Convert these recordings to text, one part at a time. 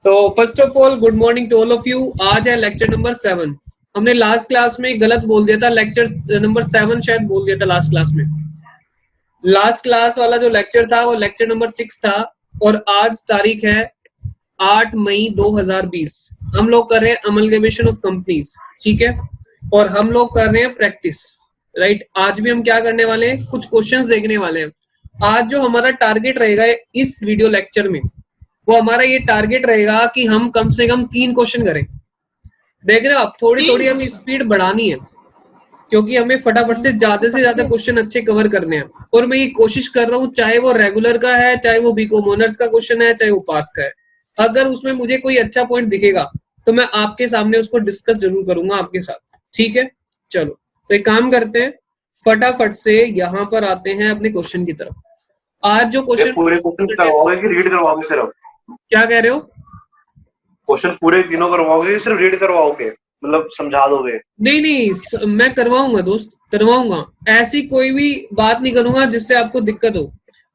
तो first of all good morning to all of you. आज है लेक्चर नंबर 7। हमने लास्ट क्लास में गलत बोल दिया था, लेक्चर नंबर 7 शायद बोल दिया था लास्ट क्लास में। लास्ट क्लास वाला जो लेक्चर था वो लेक्चर नंबर 6 था और आज तारीख है 8 मई 2020। हम लोग कर रहे हैं अमलगमेशन ऑफ कंपनीज, ठीक है, और हम लोग कर रहे हैं प्रैक्टिस, राइट। आज भी हम क्या करने वाले हैं, कुछ क्वेश्चंस देखने वाले हैं। आज जो हमारा टारगेट रहेगा इस वीडियो लेक्चर में, वो हमारा ये टारगेट रहेगा कि हम कम से कम 3 क्वेश्चन करें। देख रहे हो आप, थोड़ी थोड़ी हमें स्पीड बढ़ानी है क्योंकि हमें फटाफट से ज्यादा क्वेश्चन अच्छे कवर करने हैं। और मैं ये कोशिश कर रहा हूँ, चाहे वो रेगुलर का है, चाहे वो बीकॉम ऑनर्स का क्वेश्चन है, चाहे वो पास का है, अगर उसमें मुझे कोई अच्छा पॉइंट दिखेगा तो मैं आपके सामने उसको डिस्कस जरूर करूंगा आपके साथ, ठीक है। चलो तो एक काम करते हैं, फटाफट से यहाँ पर आते हैं अपने क्वेश्चन की तरफ। आज जो क्वेश्चन पूरे क्वेश्चन करवाओगे कि रीड करवाओगे सिर्फ? क्या कह रहे हो? क्वेश्चन पूरे तीनों करवाओगे कि सिर्फ रीड करवाओगे, मतलब समझा दोगे? नहीं, मैं करवाऊंगा दोस्त, करवाऊंगा। ऐसी कोई भी बात नहीं करूंगा जिससे आपको दिक्कत हो।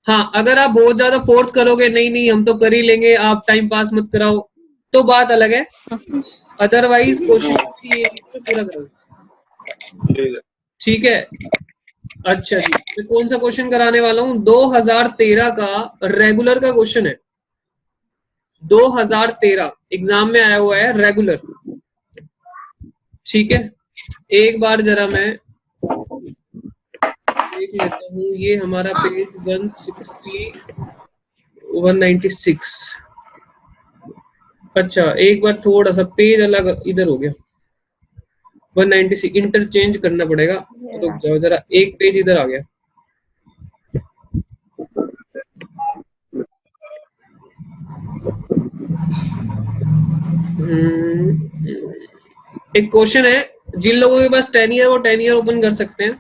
हाँ, अगर आप बहुत ज्यादा फोर्स करोगे, नहीं हम तो कर ही लेंगे, आप टाइम पास मत कराओ, तो बात अलग है। अदरवाइज कोशिश पूरा करो, ठीक है। अच्छा जी, मैं कौन सा क्वेश्चन कराने वाला हूँ? 2013 का रेगुलर का क्वेश्चन है। 2013 एग्जाम में आया हुआ है, रेगुलर, ठीक है। एक बार जरा मैं देख लेता हूँ, ये हमारा पेज 196। अच्छा, एक बार थोड़ा सा पेज अलग इधर हो गया, 196 इंटरचेंज करना पड़ेगा, तो जाओ जरा, एक पेज इधर आ गया। एक क्वेश्चन है, जिन लोगों के पास 10 ईयर वो 10 ईयर ओपन कर सकते हैं।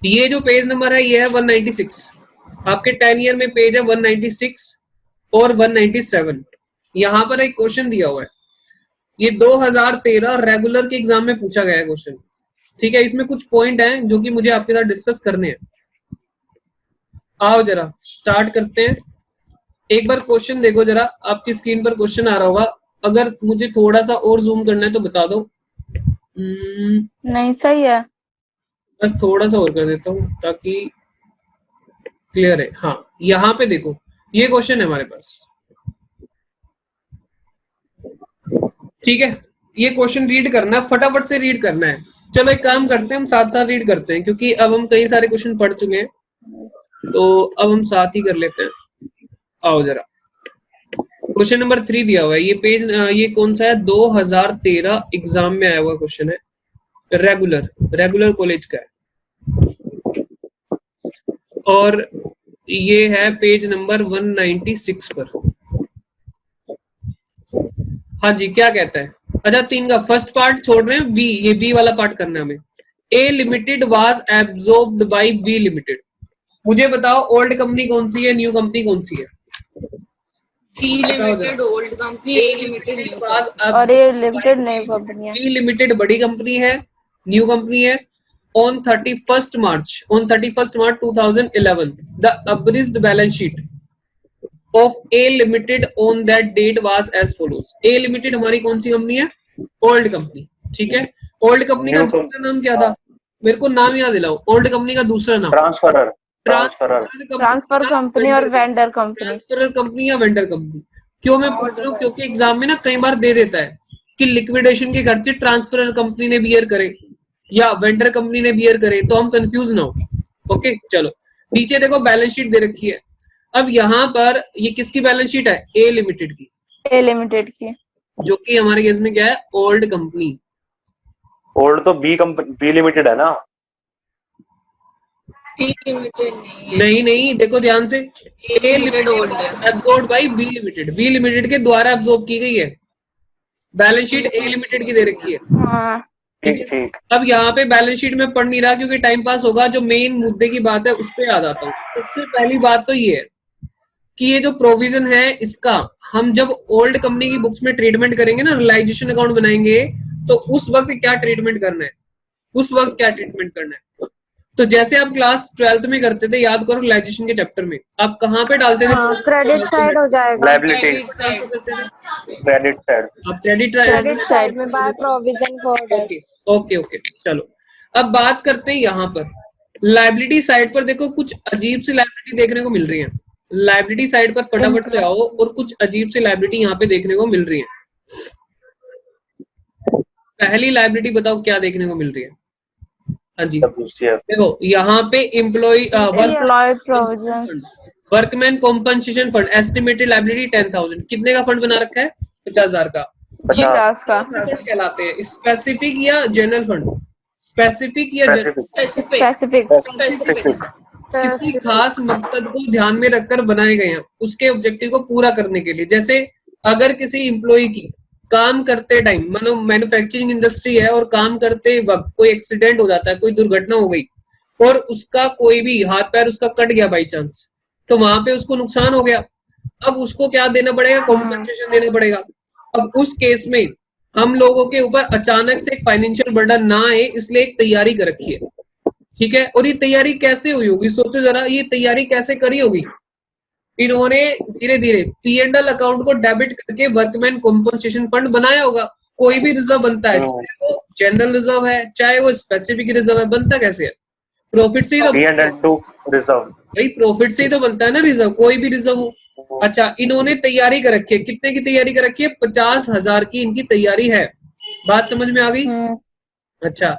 ये जो पेज नंबर है ये है 196। आपके 10 ईयर में पेज है 196 और 197। यहाँ पर एक क्वेश्चन दिया हुआ है, ये 2013 रेगुलर के एग्जाम में पूछा गया है क्वेश्चन, ठीक है। इसमें कुछ पॉइंट हैं जो कि मुझे आपके साथ डिस्कस करने हैं। आओ जरा स्टार्ट करते हैं। एक बार क्वेश्चन देखो जरा, आपकी स्क्रीन पर क्वेश्चन आ रहा होगा। अगर मुझे थोड़ा सा और जूम करना है तो बता दो। नहीं, सही है, बस थोड़ा सा और कर देता हूँ ताकि क्लियर है। हाँ, यहाँ पे देखो, ये क्वेश्चन है हमारे पास, ठीक है। ये क्वेश्चन रीड करना है, फटाफट से रीड करना है। चलो एक काम करते हैं, हम साथ साथ रीड करते हैं क्योंकि अब हम कई सारे क्वेश्चन पढ़ चुके हैं, तो अब हम साथ ही कर लेते हैं। आओ जरा, क्वेश्चन नंबर 3 दिया हुआ है, ये पेज, ये कौन सा है? 2013 एग्जाम में आया हुआ क्वेश्चन है, रेगुलर कॉलेज का है, और ये है पेज नंबर 196 पर। हाँ जी, क्या कहता है? अच्छा, 3 का फर्स्ट पार्ट छोड़ रहे हैं, बी, ये बी वाला पार्ट करना है हमें। A limited was absorbed by B limited. मुझे बताओ ओल्ड कंपनी कौन सी है, न्यू कंपनी कौन सी है? सी limited old company, A limited new company, और ये लिमिटेड नई कंपनी है। बी लिमिटेड बड़ी कंपनी है, न्यू कंपनी है। On 31st March 2011, the abridged balance sheet of A Limited on that date was as follows. A Limited हमारी कौन सी कंपनी है? ओल्ड कंपनी, ठीक है। ओल्ड कंपनी का दूसरा नाम क्या था? मेरे को नाम याद दिलाओ, ओल्ड कंपनी का दूसरा नाम। ट्रांसफर कंपनी और वेंडर कंपनी। ट्रांसफर कंपनी या वेंडर कंपनी। क्यों मैं पूछ रहा हूँ? क्योंकि एग्जाम में ना कई बार दे देता है कि लिक्विडेशन के खर्चे ट्रांसफर कंपनी ने बियर करे या वेंडर कंपनी ने बियर करे, तो हम कंफ्यूज ना हो। ओके, चलो नीचे देखो बैलेंस शीट दे रखी है। अब यहाँ पर ये किसकी बैलेंस शीट है? ए लिमिटेड की। ए लिमिटेड की, जो कि हमारे केस में क्या है? Old company. ओल्ड तो बी लिमिटेड है ना? नहीं, देखो ध्यान से, A limited absorbed by B limited, B limited के द्वारा एब्जॉर्ब की गई है। बैलेंस शीट ए लिमिटेड की दे रखी है। हाँ ठीक ठीक। अब यहाँ पे बैलेंस शीट में पढ़ नहीं रहा क्योंकि टाइम पास होगा, जो मेन मुद्दे की बात है उस पे आ जाता हूँ। सबसे पहली बात तो ये है कि ये जो प्रोविजन है इसका हम जब ओल्ड कंपनी की बुक्स में ट्रीटमेंट करेंगे ना, रियलाइजेशन अकाउंट बनाएंगे, तो उस वक्त क्या ट्रीटमेंट करना है, उस वक्त क्या ट्रीटमेंट करना है। तो जैसे आप क्लास 12th में करते थे, याद करो रियलाइजेशन के चैप्टर में आप कहाँ पे डालते थे, क्रेडिट साइड हो जाएगा। लायबिलिटी करते थे क्रेडिट साइड। आप क्रेडिट साइड में बात provision for okay okay okay चलो अब बात करते हैं यहाँ पर लाइबिलिटी साइड पर। देखो कुछ अजीब सी लाइबिलिटी देखने को मिल रही है। लाइबिलिटी साइड पर फटाफट से आओ और कुछ अजीब सी लाइबिलिटी यहाँ पे देखने को मिल रही है। पहली लाइबिलिटी बताओ क्या देखने को मिल रही है। हाँ जी देखो यहाँ पे employ provision workman compensation fund estimated liability 10,000 कितने का फंड बना रखा है 50,000 का। 50 का फंड कहलाते हैं स्पेसिफिक या जनरल फंड, स्पेसिफिक या स्पेसिफिक किसी खास मकसद को ध्यान में रखकर बनाए गए हैं उसके ऑब्जेक्टिव को पूरा करने के लिए। जैसे अगर किसी एम्प्लॉय की काम करते टाइम मानो मैन्युफैक्चरिंग इंडस्ट्री है और काम करते वक्त कोई एक्सीडेंट हो जाता है, कोई दुर्घटना हो गई और उसका कोई भी हाथ पैर उसका कट गया बाई चांस, तो वहां पे उसको नुकसान हो गया। अब उसको क्या देना पड़ेगा, कॉम्पनसेशन देना पड़ेगा। अब उस केस में हम लोगों के ऊपर अचानक से एक फाइनेंशियल बर्डन ना आए इसलिए एक तैयारी कर रखी है, ठीक है। और ये तैयारी कैसे हुई होगी, सोचो जरा, ये तैयारी कैसे करी होगी। इन्होंने धीरे धीरे P&L अकाउंट को डेबिट करके वर्कमैन कॉम्पनसेशन फंड बनाया होगा। कोई भी रिजर्व बनता है, चाहे वो जनरल रिजर्व है चाहे वो स्पेसिफिक रिजर्व है, बनता कैसे है, प्रॉफिट से ही तो रिजर्व, भाई प्रॉफिट से ही तो बनता है ना रिजर्व, कोई भी रिजर्व हो। अच्छा इन्होंने तैयारी कर रखी है, कितने की तैयारी कर रखी है, 50,000 की इनकी तैयारी है। बात समझ में आ गई। अच्छा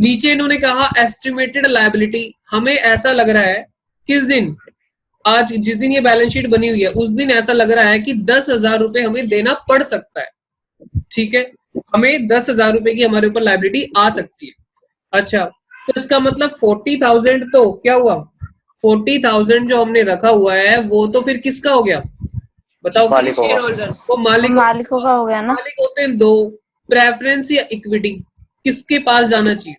नीचे इन्होंने कहा एस्टिमेटेड लायबिलिटी, हमें ऐसा लग रहा है किस दिन, आज जिस दिन ये बैलेंस शीट बनी हुई है उस दिन ऐसा लग रहा है कि 10,000 रुपए हमें देना पड़ सकता है, ठीक है, हमें 10,000 रुपए की हमारे ऊपर लायबिलिटी आ सकती है। अच्छा तो इसका मतलब 40,000 तो क्या हुआ, 40,000 जो हमने रखा हुआ है वो तो फिर किसका हो गया बताओ, वो मालिकों का हो गया ना। मालिक होते हैं दो, प्रेफरेंस या इक्विटी, किसके पास जाना चाहिए,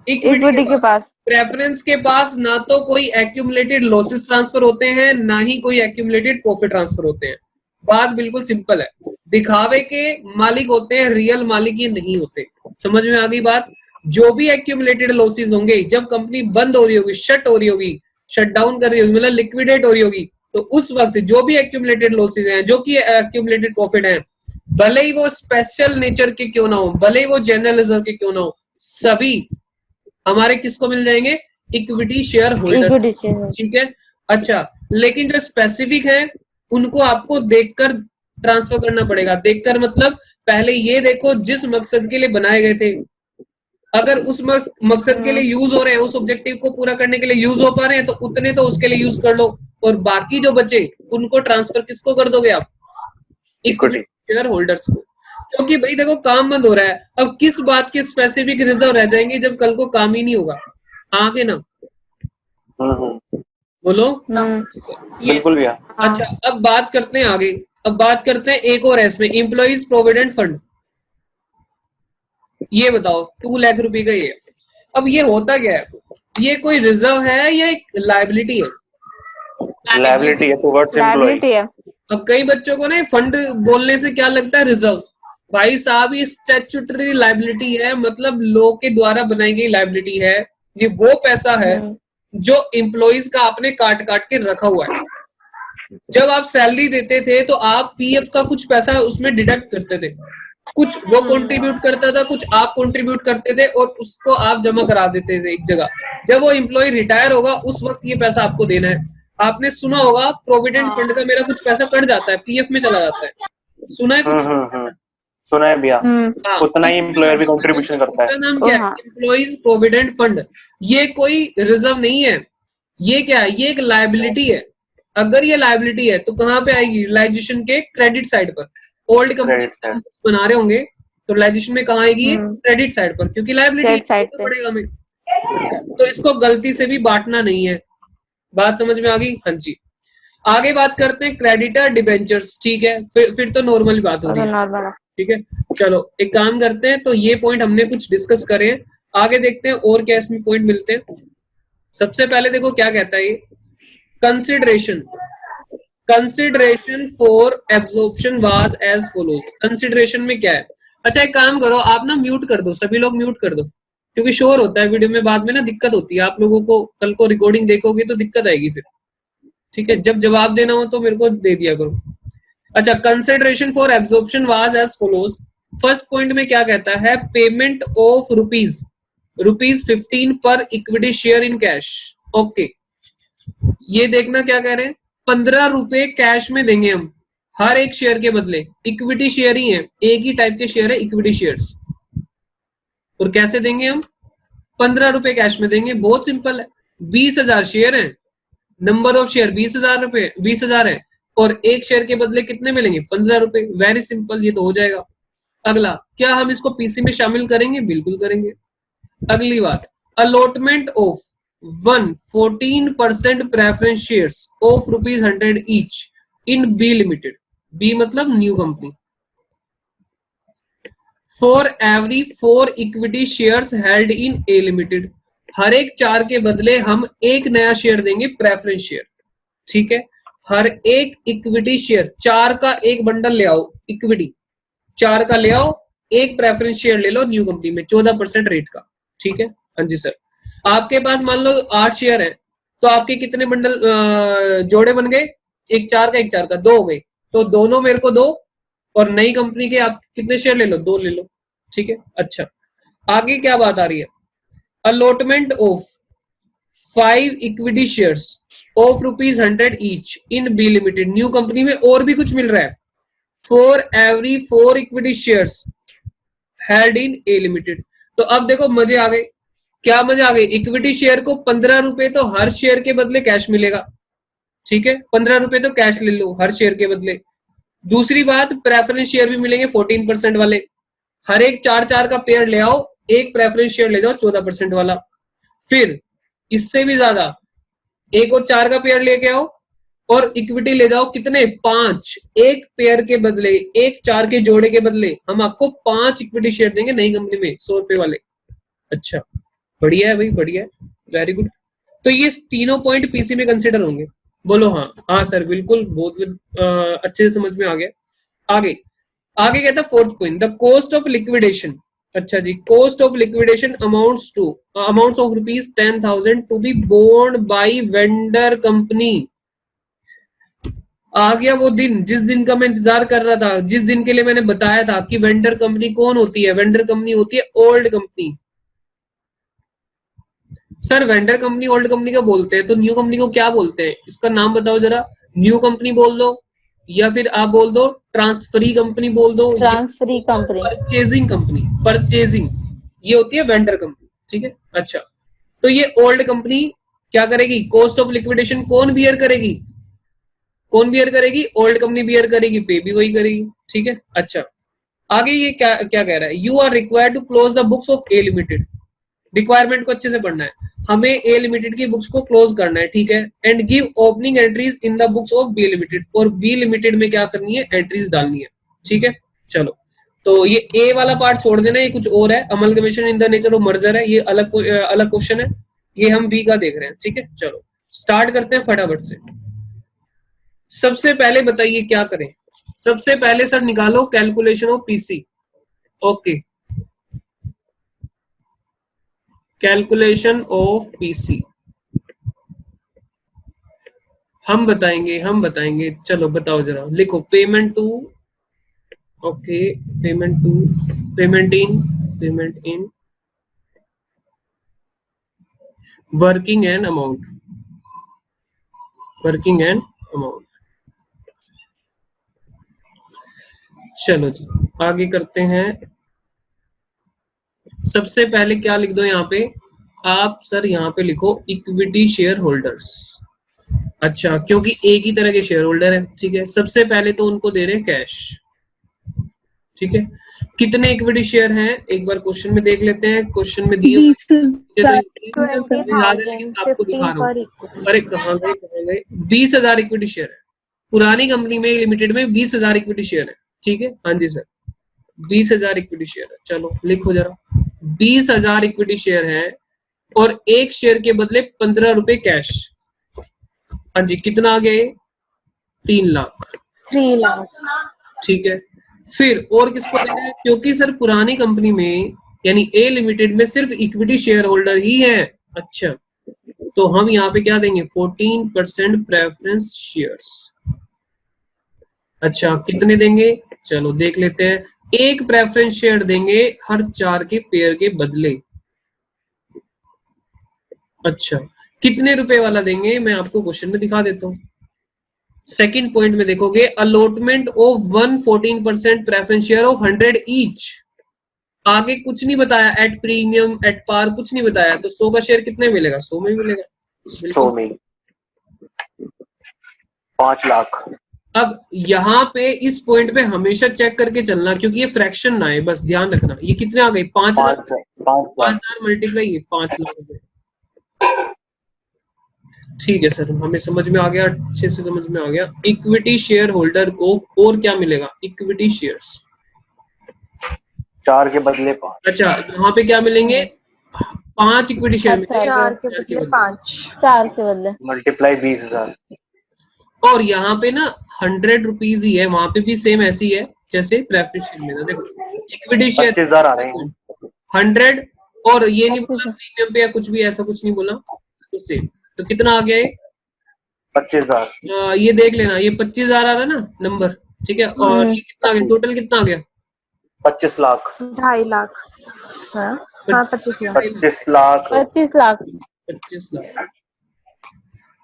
इक्विटी के पास। प्रेफरेंस के पास ना तो कोई एक्यूमुलेटेड लॉसेस ट्रांसफर होते हैं ना ही कोई एक्यूमुलेटेड प्रॉफिट ट्रांसफर होते हैं। बात बिल्कुल सिंपल है, दिखावे के मालिक होते हैं, रियल मालिक ये नहीं होते। समझ में आ गई बात। जो भी एक्यूमुलेटेड लॉसेस होंगे जब कंपनी बंद हो रही होगी, शट हो रही होगी, शट डाउन कर रही होगी, मतलब लिक्विडेट हो रही होगी, तो उस वक्त जो भी एक्यूमुलेटेड लॉसेस हैं, जो कि एक्यूमुलेटेड प्रॉफिट हैं, भले ही वो स्पेशल नेचर के क्यों ना हो, भले ही वो जनरल रिजर्व के क्यों ना हो, सभी हमारे किसको मिल जाएंगे, इक्विटी शेयर होल्डर्स, ठीक है। अच्छा लेकिन जो स्पेसिफिक है उनको आपको देखकर ट्रांसफर करना पड़ेगा। देखकर मतलब पहले ये देखो जिस मकसद के लिए बनाए गए थे, अगर उस मकसद के लिए यूज हो रहे हैं, उस ऑब्जेक्टिव को पूरा करने के लिए यूज हो पा रहे हैं, तो उतने तो उसके लिए यूज कर लो, और बाकी जो बचे उनको ट्रांसफर किसको कर दोगे आप, इक्विटी शेयर होल्डर्स को। क्योंकि भाई देखो काम बंद हो रहा है, अब किस बात के स्पेसिफिक रिजर्व रह जाएंगे जब कल को काम ही नहीं होगा, आगे ना बोलो। बिल्कुल भैया। अच्छा अब बात करते हैं आगे, अब बात करते हैं एक और इसमें एम्प्लॉइज प्रोविडेंट फंड। ये बताओ 2 लाख रुपए का ये, अब ये होता क्या है, ये कोई रिजर्व है या एक लायबिलिटी है, लायबिलिटी है टुवर्ड्स एम्प्लॉय। अब कई बच्चों को ना फंड बोलने से क्या लगता है रिजर्व, भाई साहब ये स्टैट्यूटरी लायबिलिटी है, मतलब लॉ के द्वारा बनाई गई लायबिलिटी है। ये वो पैसा है जो एम्प्लॉइज का आपने काट काट के रखा हुआ है। जब आप सैलरी देते थे तो आप पीएफ का कुछ पैसा उसमें डिडक्ट करते थे, कुछ वो कंट्रीब्यूट करता था, कुछ आप कंट्रीब्यूट करते थे और उसको आप जमा करा देते थे एक जगह। जब वो एम्प्लॉय रिटायर होगा उस वक्त ये पैसा आपको देना है। आपने सुना होगा प्रोविडेंट फंड का मेरा कुछ पैसा कट जाता है, पीएफ में चला जाता है, सुना है कुछ? सुना है भैया। उतना ही एम्प्लॉयर भी कंट्रीब्यूशन करता है। नाम क्या है, एम्प्लॉइज प्रोविडेंट फंड। ये कोई रिजर्व नहीं है, ये क्या है, ये एक लायबिलिटी है। अगर ये लायबिलिटी है तो कहाँ पे आएगी, रियलाइजेशन के क्रेडिट साइड पर। ओल्ड कंपनी बना रहे होंगे तो रियलाइजेशन में कहाँ आएगी, क्रेडिट साइड पर, क्योंकि लायबिलिटी पड़ेगा हमें। तो इसको गलती से भी बांटना नहीं है। बात समझ में आ गई। हाँ जी। आगे बात करते हैं क्रेडिटर डिबेंचर्स, ठीक है, फिर तो नॉर्मल बात हो रही है, नॉर्मल है। ठीक है। चलो एक काम करते हैं, तो ये पॉइंट हमने कुछ डिस्कस करे हैं, आगे देखते हैं और क्या इसमें पॉइंट मिलते हैं। सबसे पहले देखो क्या कहता है ये, consideration for absorption was as follows. Consideration में क्या है, अच्छा एक काम करो, आप ना म्यूट कर दो, सभी लोग म्यूट कर दो, क्योंकि शोर होता है वीडियो में, बाद में ना दिक्कत होती है, आप लोगों को कल को रिकॉर्डिंग देखोगे तो दिक्कत आएगी फिर, ठीक है। जब जवाब देना हो तो मेरे को दे दिया करो। अच्छा, consideration for absorption was as follows. First point में क्या कहता है, पेमेंट ऑफ रुपीज 15 पर equity share in cash. Okay, ये देखना क्या कह रहे हैं, 15 रुपए कैश में देंगे हम हर एक शेयर के बदले, इक्विटी शेयर ही है, एक ही टाइप के शेयर है इक्विटी शेयर्स, और कैसे देंगे हम, 15 रुपए कैश में देंगे। बहुत सिंपल है, 20,000 शेयर है, नंबर ऑफ शेयर 20,000 है, और एक शेयर के बदले कितने मिलेंगे, 15 रुपए। वेरी सिंपल, ये तो हो जाएगा। अगला, क्या हम इसको पीसी में शामिल करेंगे, बिल्कुल करेंगे। अगली बात, allotment of 14% preference shares of ₹100 each in B limited, B मतलब new company, for every 4 equity shares held in A limited. हर एक 4 के बदले हम एक नया शेयर देंगे, प्रेफरेंस शेयर, ठीक है। हर एक इक्विटी शेयर 4 का एक बंडल ले आओ, इक्विटी 4 का ले आओ, एक प्रेफरेंस शेयर ले लो न्यू कंपनी में 14% रेट का, ठीक है। हाँ जी सर, आपके पास मान लो 8 शेयर है, तो आपके कितने बंडल जोड़े बन गए, एक 4 का एक 4 का, 2 हो गए, तो दोनों मेरे को दो, और नई कंपनी के आप कितने शेयर ले लो, 2 ले लो, ठीक है। अच्छा, आगे क्या बात आ रही है, allotment of 5 equity shares of ₹100 each in B limited, new company में और भी कुछ मिल रहा है, for every 4 equity shares held in A limited. तो अब देखो मजे आ गए, क्या मजे आ गए, इक्विटी शेयर को 15 रुपए तो हर शेयर के बदले कैश मिलेगा, ठीक है, 15 रुपए तो कैश ले लो हर शेयर के बदले। दूसरी बात, प्रेफरेंस शेयर भी मिलेंगे 14% वाले, हर एक 4 का पेयर ले आओ, एक प्रेफरेंस शेयर ले जाओ 14% वाला। फिर इससे भी ज्यादा, एक और 4 का पेयर लेके आओ, और इक्विटी ले जाओ कितने, 5, एक पेयर के बदले, एक 4 के जोड़े के बदले हम आपको 5 इक्विटी शेयर देंगे नई कंपनी में 100 रुपए वाले। अच्छा, बढ़िया है भाई, बढ़िया है, वेरी गुड। तो ये तीनों पॉइंट पीसी में कंसिडर होंगे, बोलो हाँ। हाँ सर बिल्कुल, बहुत अच्छे से समझ में आ गया। आगे कहता है fourth point, the cost of liquidation. अच्छा जी, cost of liquidation amounts of ₹10,000 to be borne by vendor company. आ गया वो दिन, जिस दिन का मैं इंतजार कर रहा था, जिस दिन के लिए मैंने बताया था कि वेंडर कंपनी कौन होती है, वेंडर कंपनी होती है old company. Sir vendor company old company का बोलते हैं, तो न्यू कंपनी को क्या बोलते हैं, इसका नाम बताओ जरा। न्यू कंपनी बोल दो, या फिर आप बोल दो ट्रांसफरी कंपनी बोल दो, transferee company, purchasing company, purchasing, ये होती है वेंडर कंपनी, ठीक है। अच्छा, तो ये ओल्ड कंपनी क्या करेगी, कॉस्ट ऑफ लिक्विडेशन कौन बियर करेगी, ओल्ड कंपनी बियर करेगी, पे भी वही करेगी, ठीक है। अच्छा, आगे ये क्या क्या कह रहा है, you are required to close the books of A limited. Requirement को अच्छे से पढ़ना है, हमें ए लिमिटेड की बुक्स को क्लोज करना है, ठीक है। And give opening entries in the books of B limited, और बी लिमिटेड में क्या करनी है, एंट्रीज डालनी है, ठीक है। चलो, तो ये ए वाला पार्ट छोड़ देना, ये कुछ और है, amalgamation in the nature of merger है, ये अलग क्वेश्चन है, ये हम बी का देख रहे हैं, ठीक है। चलो स्टार्ट करते हैं फटाफट से। सबसे पहले बताइए क्या करें, सबसे पहले सर निकालो calculation of PC. Okay, calculation of PC हम बताएंगे। चलो बताओ जरा, लिखो payment to, okay, payment in working and amount, चलो जी आगे करते हैं। सबसे पहले क्या लिख दो यहाँ पे आप, सर यहाँ पे लिखो इक्विटी शेयर होल्डर्स। अच्छा, क्योंकि एक ही तरह के शेयर होल्डर है, ठीक है। सबसे पहले तो उनको दे रहे हैं कैश, ठीक है, कितने इक्विटी शेयर हैं एक बार क्वेश्चन में देख लेते हैं। क्वेश्चन में दिए 20,000, आपको दिखा 15 रहा पर हूँ। अरे कहाँ गए 20,000 इक्विटी शेयर है पुरानी कंपनी में, लिमिटेड में 20,000 इक्विटी शेयर है। ठीक है, हाँ जी सर 20,000 इक्विटी शेयर है। चलो लिखो जरा, 20,000 इक्विटी शेयर है और एक शेयर के बदले 15 रुपए कैश। हाँ जी, कितना आ गया ये? 3 लाख। 3 लाख। ठीक है, फिर और किसको देना है? क्योंकि सर पुरानी कंपनी में यानी ए लिमिटेड में सिर्फ इक्विटी शेयर होल्डर ही है। अच्छा, तो हम यहाँ पे क्या देंगे? 14% प्रेफरेंस शेयर्स। अच्छा, कितने देंगे? चलो देख लेते हैं। एक प्रेफरेंस शेयर देंगे हर 4 के पेयर के बदले। अच्छा, कितने रुपए वाला देंगे मैं आपको क्वेश्चन में दिखा देता हूँ। सेकंड पॉइंट में देखोगे, allotment of 114% preference share of 100 each. आगे कुछ नहीं बताया, एट प्रीमियम एट पार कुछ नहीं बताया, तो 100 का शेयर कितने मिलेगा? 100 में मिलेगा। 100 में 5 लाख। अब यहाँ पे इस पॉइंट पे हमेशा चेक करके चलना, क्योंकि ये फ्रैक्शन ना है, बस ध्यान रखना। ये कितने आ गए? 5,000 मल्टीप्लाई 5 लाख रुपए। ठीक है सर, हमें समझ में आ गया, अच्छे से समझ में आ गया। इक्विटी शेयर होल्डर को और क्या मिलेगा? इक्विटी शेयर्स 4 के बदले 5। अच्छा, यहाँ पे क्या मिलेंगे? 5 इक्विटी शेयर मिलेंगे। 4 के बदले 5, 4 के बदले मल्टीप्लाई 20,000। और यहाँ पे ना 100 रुपीज ही है, वहां पे भी सेम ऐसी है जैसे प्रेफरेंस शेयर में। देखो इक्विटी शेयर 25,000 आ रहे हैं। 100, और ये नहीं बोला प्रीमियम पे या कुछ भी, ऐसा कुछ नहीं बोला, तो सेम। तो कितना आ गया ये? 25,000। ये देख लेना, ये 25,000 आ रहा है ना नंबर। ठीक है, और ये कितना आ गया? टोटल कितना आ गया? 25 लाख। 2.5 लाख। हाँ 25 लाख। 25 लाख। 25 लाख। 25 लाख।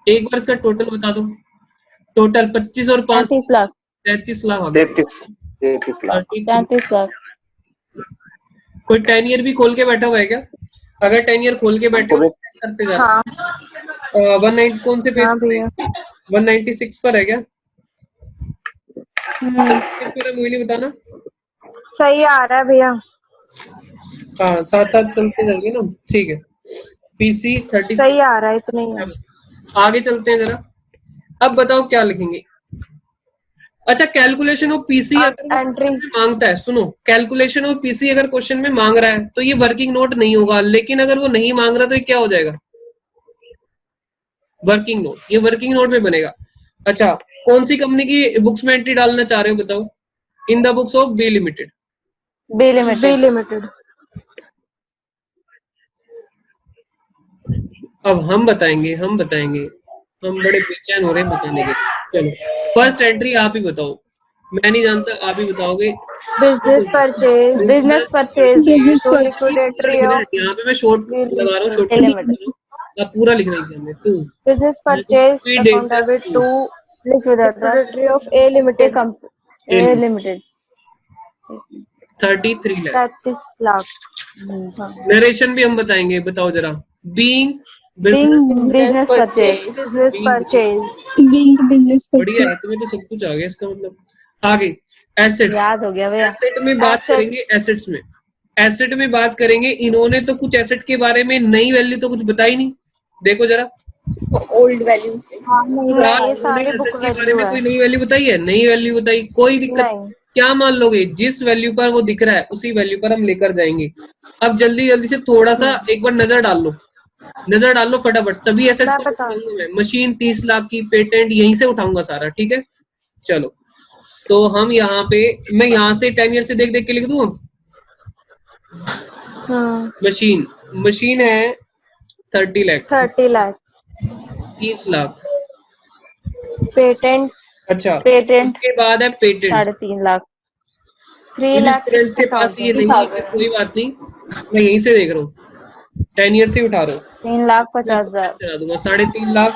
एक बार इसका टोटल बता दो। टोटल 25 और 5 35 लाख। 33 लाख आ गया। 33 लाख। 33 लाख। कोई 10 ईयर भी खोल के बैठा हुआ है क्या? अगर 10 ईयर खोल के बैठे हो करते जा। हाँ 190 कौन से पेज हाँ पे? भैया। 196 पर है क्या? फिर मुझे बताना। सही आ रहा है भैया। हाँ, साथ साथ चलते जाएंगे ना। ठीक है, पीसी 30 सही आ रहा है, इतना ही है। आगे चलते हैं जरा। अब बताओ क्या लिखेंगे? अच्छा, कैलकुलेशन ऑफ पीसी अगर एंट्री मांगता है, सुनो, कैलकुलेशन ऑफ पीसी अगर क्वेश्चन में मांग रहा है तो ये वर्किंग नोट नहीं होगा, लेकिन अगर वो नहीं मांग रहा तो ये क्या हो जाएगा? Working note. ये वर्किंग नोट में बनेगा। अच्छा, कौन सी कंपनी की बुक्स में एंट्री डालना चाह रहे हो बताओ? In the books of B limited. B limited. अब हम बताएंगे, हम बड़े बेचैन हो रहे हैं बताने के। चलो फर्स्ट एंट्री आप ही बताओ, मैं नहीं जानता, आप ही बताओगे। बिजनेस परचेज लिक्विडेटरी ऑफ यहाँ पे मैं शॉर्ट लगा रहा हूँ, शॉर्ट आप पूरा लिखना है एग्जाम में। To business purchase accountable to liquidatory of A limited company A limited 33 lakh. 33 lakh. Narration भी हम बताएंगे, बताओ जरा। बीइंग बिजनेस परचेज बढ़िया है, तुम्हें तो सब कुछ आ गया इसका मतलब। आगे एसेट्स, याद हो गया भैया। एसेट में बात करेंगे। एसेट्स में, एसेट में बात करेंगे। इन्होंने तो कुछ एसेट के बारे में नई वैल्यू तो कुछ बताई नहीं, देखो जरा। ओल्ड वैल्यूज ये सारे बुक के बारे में कोई नई वैल्यू बताई है? नई वैल्यू बताई, कोई दिक्कत नहीं। क्या मान लोगे? जिस वैल्यू पर वो दिख रहा है उसी वैल्यू पर हम लेकर जाएंगे। अब जल्दी जल्दी से थोड़ा सा एक बार नजर डाल लो, नजर डाल लो फटाफट। सभी एसेट्स को उठाऊंगा मैं। मशीन 30 लाख की, पेटेंट यहीं से उठाऊंगा सारा। ठीक है, चलो तो हम यहाँ पे, मैं यहाँ से 10 ईयर से देख देख के लिख दूं। मशीन है 30 लाख। 30 लाख। पेटेंट अच्छा, उसके बाद है पेटेंट 3.5 लाख। 3 लाख के पास ये नहीं है, कोई बात नहीं, मैं यहीं से देख रहा हूँ, 10 ईयर से उठा रहा हूँ। 3,50,000 चला दूंगा 3.5 लाख।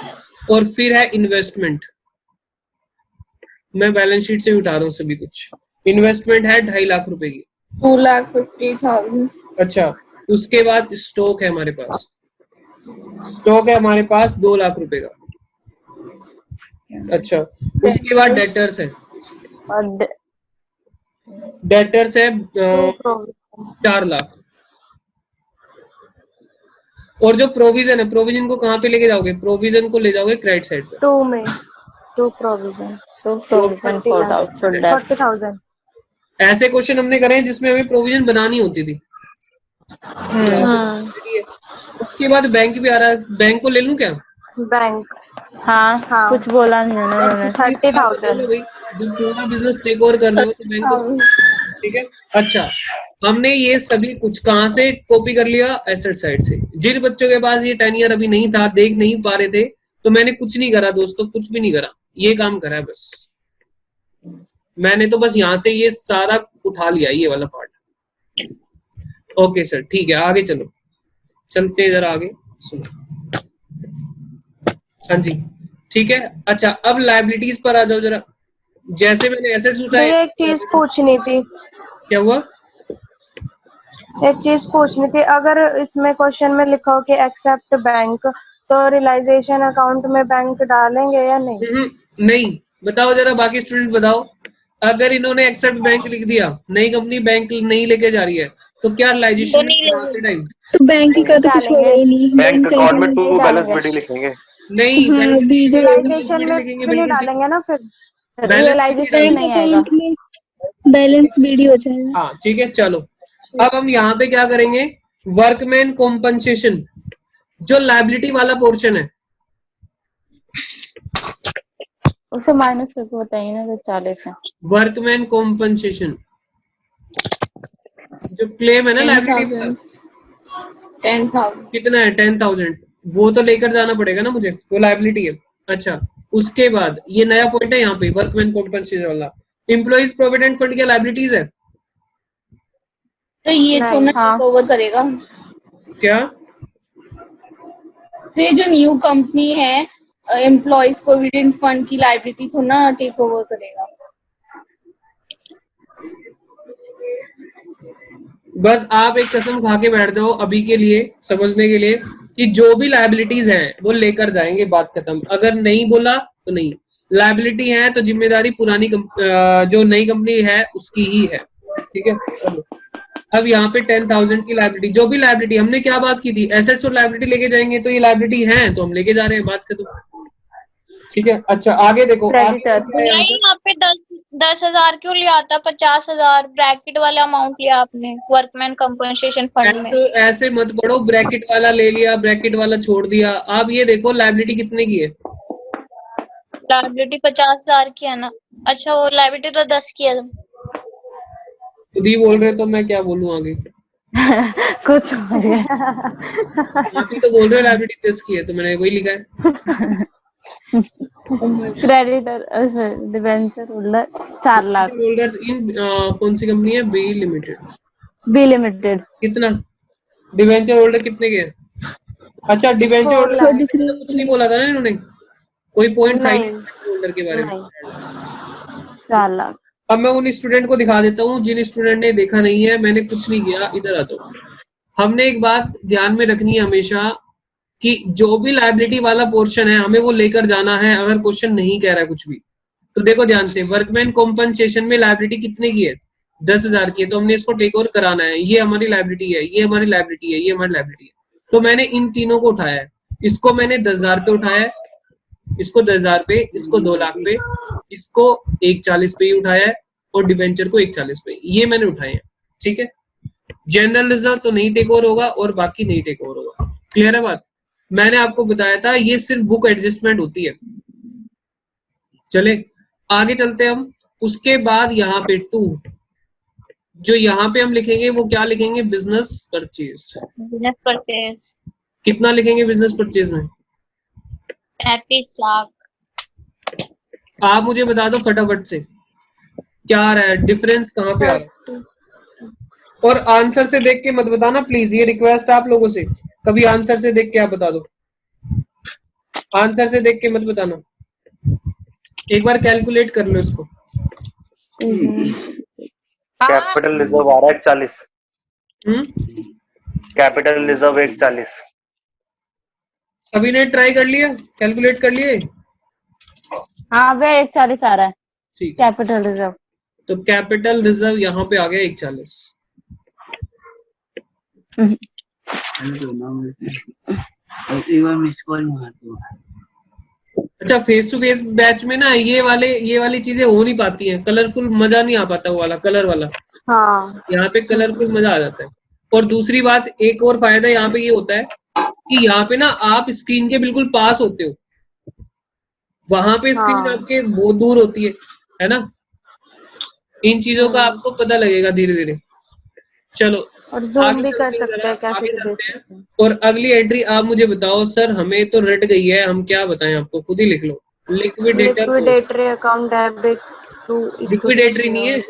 और फिर है इन्वेस्टमेंट, मैं बैलेंस शीट से उठा रहा हूँ सभी कुछ। इन्वेस्टमेंट है 2.5 लाख रुपए की। 2,50,000। अच्छा, उसके बाद स्टॉक है हमारे पास, स्टॉक है हमारे पास 2 लाख रुपए का। अच्छा, उसके बाद डेटर्स है। डेटर्स है provision 4 लाख। और जो प्रोविजन है, प्रोविजन को कहाँ पे लेके जाओगे? प्रोविजन को ले जाओगे क्रेडिट साइड पे। 2 में 2 provision तो provision for doubtful debt. 40,000 ऐसे क्वेश्चन हमने करे हैं जिसमें हमें प्रोविजन बनानी होती थी। उसके बाद बैंक भी आ रहा है, बैंक को ले लूं क्या? बैंक हाँ, कुछ बोला नहीं उन्होंने। 30,000 भाई जब पूरा बिजनेस टेक ओवर कर रहे हो तो बैंक को, ठीक है। अच्छा, हमने ये सभी कुछ कहाँ से कॉपी कर लिया? एसेट साइड से। जिन बच्चों के पास ये 10 ईयर अभी नहीं था, देख नहीं पा रहे थे, तो मैंने कुछ नहीं करा दोस्तों, कुछ भी नहीं करा, ये काम करा है बस। मैंने तो बस यहाँ से ये सारा उठा लिया, ये वाला पार्ट। ओके सर, ठीक है, आगे चलो, चलते इधर आगे, सुनो। हाँ जी, ठीक है। अच्छा, अब लायबिलिटीज पर आ जाओ जरा। जैसे मैंने एसेट्स उठाए। एक चीज पूछनी थी। क्या हुआ? एक चीज पूछनी थी, अगर इसमें क्वेश्चन में लिखा हो कि एक्सेप्ट बैंक, तो रियलाइजेशन अकाउंट में बैंक डालेंगे या नहीं? नहीं। बताओ जरा, बाकी स्टूडेंट बताओ, अगर इन्होंने एक्सेप्ट बैंक लिख दिया, नई कंपनी बैंक नहीं लेके जा रही है, तो क्या रियलाइजेशन में बनाते टाइम तो बैंक का तो कुछ होगा ही नहीं। बैंक अकाउंट में नहीं टू बैलेंस डालेंगे। बिडिंग लिखेंगे। नहीं? रियलाइजेशन में भी नहीं डालेंगे ना फिर? रियलाइजेशन नहीं आएगा। अकाउंट में बैलेंस बीडी हो जाएगा। हाँ, ठीक है, चलो। अब हम यहाँ पे क्या करेंगे? वर्कमैन कॉम्पनसेशन, जो लायबिलिटी वाला पोर्शन है, उसे माइनस करके बताइए ना, तो 40 है। वर्कमैन कॉम्पनसेशन जो क्लेम है ना लायबिलिटी का, 10,000 कितना है? 10,000। वो तो लेकर जाना पड़ेगा ना मुझे, वो लायबिलिटी है। अच्छा, उसके बाद ये नया पॉइंट है यहाँ पे, वर्कमैन कॉम्पनसेशन वाला। एम्प्लॉइज प्रोविडेंट फंड की लायबिलिटीज है तो ये तो ना हाँ। टेक ओवर करेगा। क्या? से जो न्यू कंपनी है, एम्प्लॉइज प्रोविडेंट फंड की लायबिलिटी तो ना टेक ओवर करेगा। बस आप एक कसम खा के बैठ जाओ अभी के लिए, समझने के लिए, कि जो भी लायबिलिटीज हैं वो लेकर जाएंगे, बात खत्म। अगर नहीं बोला तो नहीं, लायबिलिटी है तो जिम्मेदारी पुरानी जो नई कंपनी है उसकी ही है, ठीक है। चलो, अब यहाँ पे 10,000 की लायबिलिटी, जो भी लायबिलिटी, हमने क्या बात की थी? एसेट्स और लायबिलिटी लेके जाएंगे, तो ये लायबिलिटी है तो हम लेके जा रहे हैं, बात खत्म, ठीक है। अच्छा, आगे देखो, क्रेडिटर। यहाँ पे 10,000 क्यों लिया था? 50,000 ब्रैकेट वाला अमाउंट लिया आपने वर्कमैन कंपनसेशन फंड में। ऐसे मत पढ़ो, ब्रैकेट वाला ले लिया, ब्रैकेट वाला छोड़ दिया। आप ये देखो लायबिलिटी कितने की है? लायबिलिटी 50,000 की है ना। अच्छा, वो लायबिलिटी तो 10 की है। खुद ही बोल रहे तो मैं क्या बोलूं आगे? कुछ समझ गए। आप ही तो बोल रहे हो लायबिलिटी 10 की है, तो मैंने वही लिखा है। Creditor debenture holder 4 lakh. Holders in कौन सी कंपनी है? B limited. B limited. कितना? डिवेंचर होल्डर कितने के हैं? अच्छा, डिवेंचर होल्डर कुछ नहीं बोला था ना इन्होंने, कोई पॉइंट था ही होल्डर के बारे में। 4 लाख। अब मैं उन स्टूडेंट को दिखा देता हूँ जिन स्टूडेंट ने देखा नहीं है, मैंने कुछ नहीं किया, इधर आ जाओ। हमने एक बात ध्यान में रखनी है हमेशा, कि जो भी लायबिलिटी वाला पोर्शन है हमें वो लेकर जाना है, अगर क्वेश्चन नहीं कह रहा कुछ भी। तो देखो ध्यान से, वर्कमैन कॉम्पनसेशन में लायबिलिटी कितने की है? 10,000 की है, तो हमने इसको टेक ओवर कराना है। ये हमारी लायबिलिटी है, ये हमारी लायबिलिटी है, ये हमारी लायबिलिटी है। तो मैंने इन तीनों को उठाया है। इसको मैंने 10,000 पे उठाया है, इसको 10,000 पे, इसको 2 लाख पे, इसको 140 पे ही उठाया है, और डिबेंचर को 140 पे, ये मैंने उठाए हैं, ठीक है। जनरल रिजर्व तो नहीं टेक ओवर होगा और बाकी नहीं टेक ओवर होगा। क्लियर है बात? मैंने आपको बताया था ये सिर्फ बुक एडजस्टमेंट होती है। चले आगे चलते हैं हम। उसके बाद यहाँ पे 2, जो यहाँ पे हम लिखेंगे वो क्या लिखेंगे? Business purchase. बिजनेस परचेज कितना लिखेंगे बिजनेस परचेज में? 35 लाख। आप मुझे बता दो फटाफट से, क्या आ रहा है डिफरेंस, कहाँ पे आ रहा है? और आंसर से देख के मत बताना प्लीज, ये रिक्वेस्ट आप लोगों से। कभी आंसर से देख के आप बता दो, आंसर से देख के मत बताना। एक बार कैलकुलेट कर लो इसको। कैपिटल रिजर्व आ रहा है 41। Capital reserve 140। सभी ने ट्राई कर लिया, कैलकुलेट कर लिए? हाँ वे 140 आ रहा है ठीक है, कैपिटल रिजर्व। तो कैपिटल रिजर्व यहाँ पे आ गया 140। अच्छा, फेस टू फेस बैच में ना ये वाली चीजें हो नहीं पाती हैं, कलरफुल मजा नहीं आ पाता, वो वाला कलर वाला। हाँ यहाँ पे कलरफुल मजा आ जाता है। और दूसरी बात, एक और फायदा यहाँ पे ये होता है कि यहाँ पे ना आप स्क्रीन के बिल्कुल पास होते हो, वहां पे स्क्रीन हाँ। आपके बहुत दूर होती है ना। इन चीजों का आपको पता लगेगा धीरे धीरे। चलो और जूम आगे भी कर चलते हैं, सकते जरा हैं, कैसे आगे भी देख चलते हैं। सकते हैं। और अगली एंट्री आप मुझे बताओ सर, हमें तो रट गई है, हम क्या बताएं आपको, खुद ही लिख लो। Liquidator of, liquidatory account debit to liquidatory नहीं है,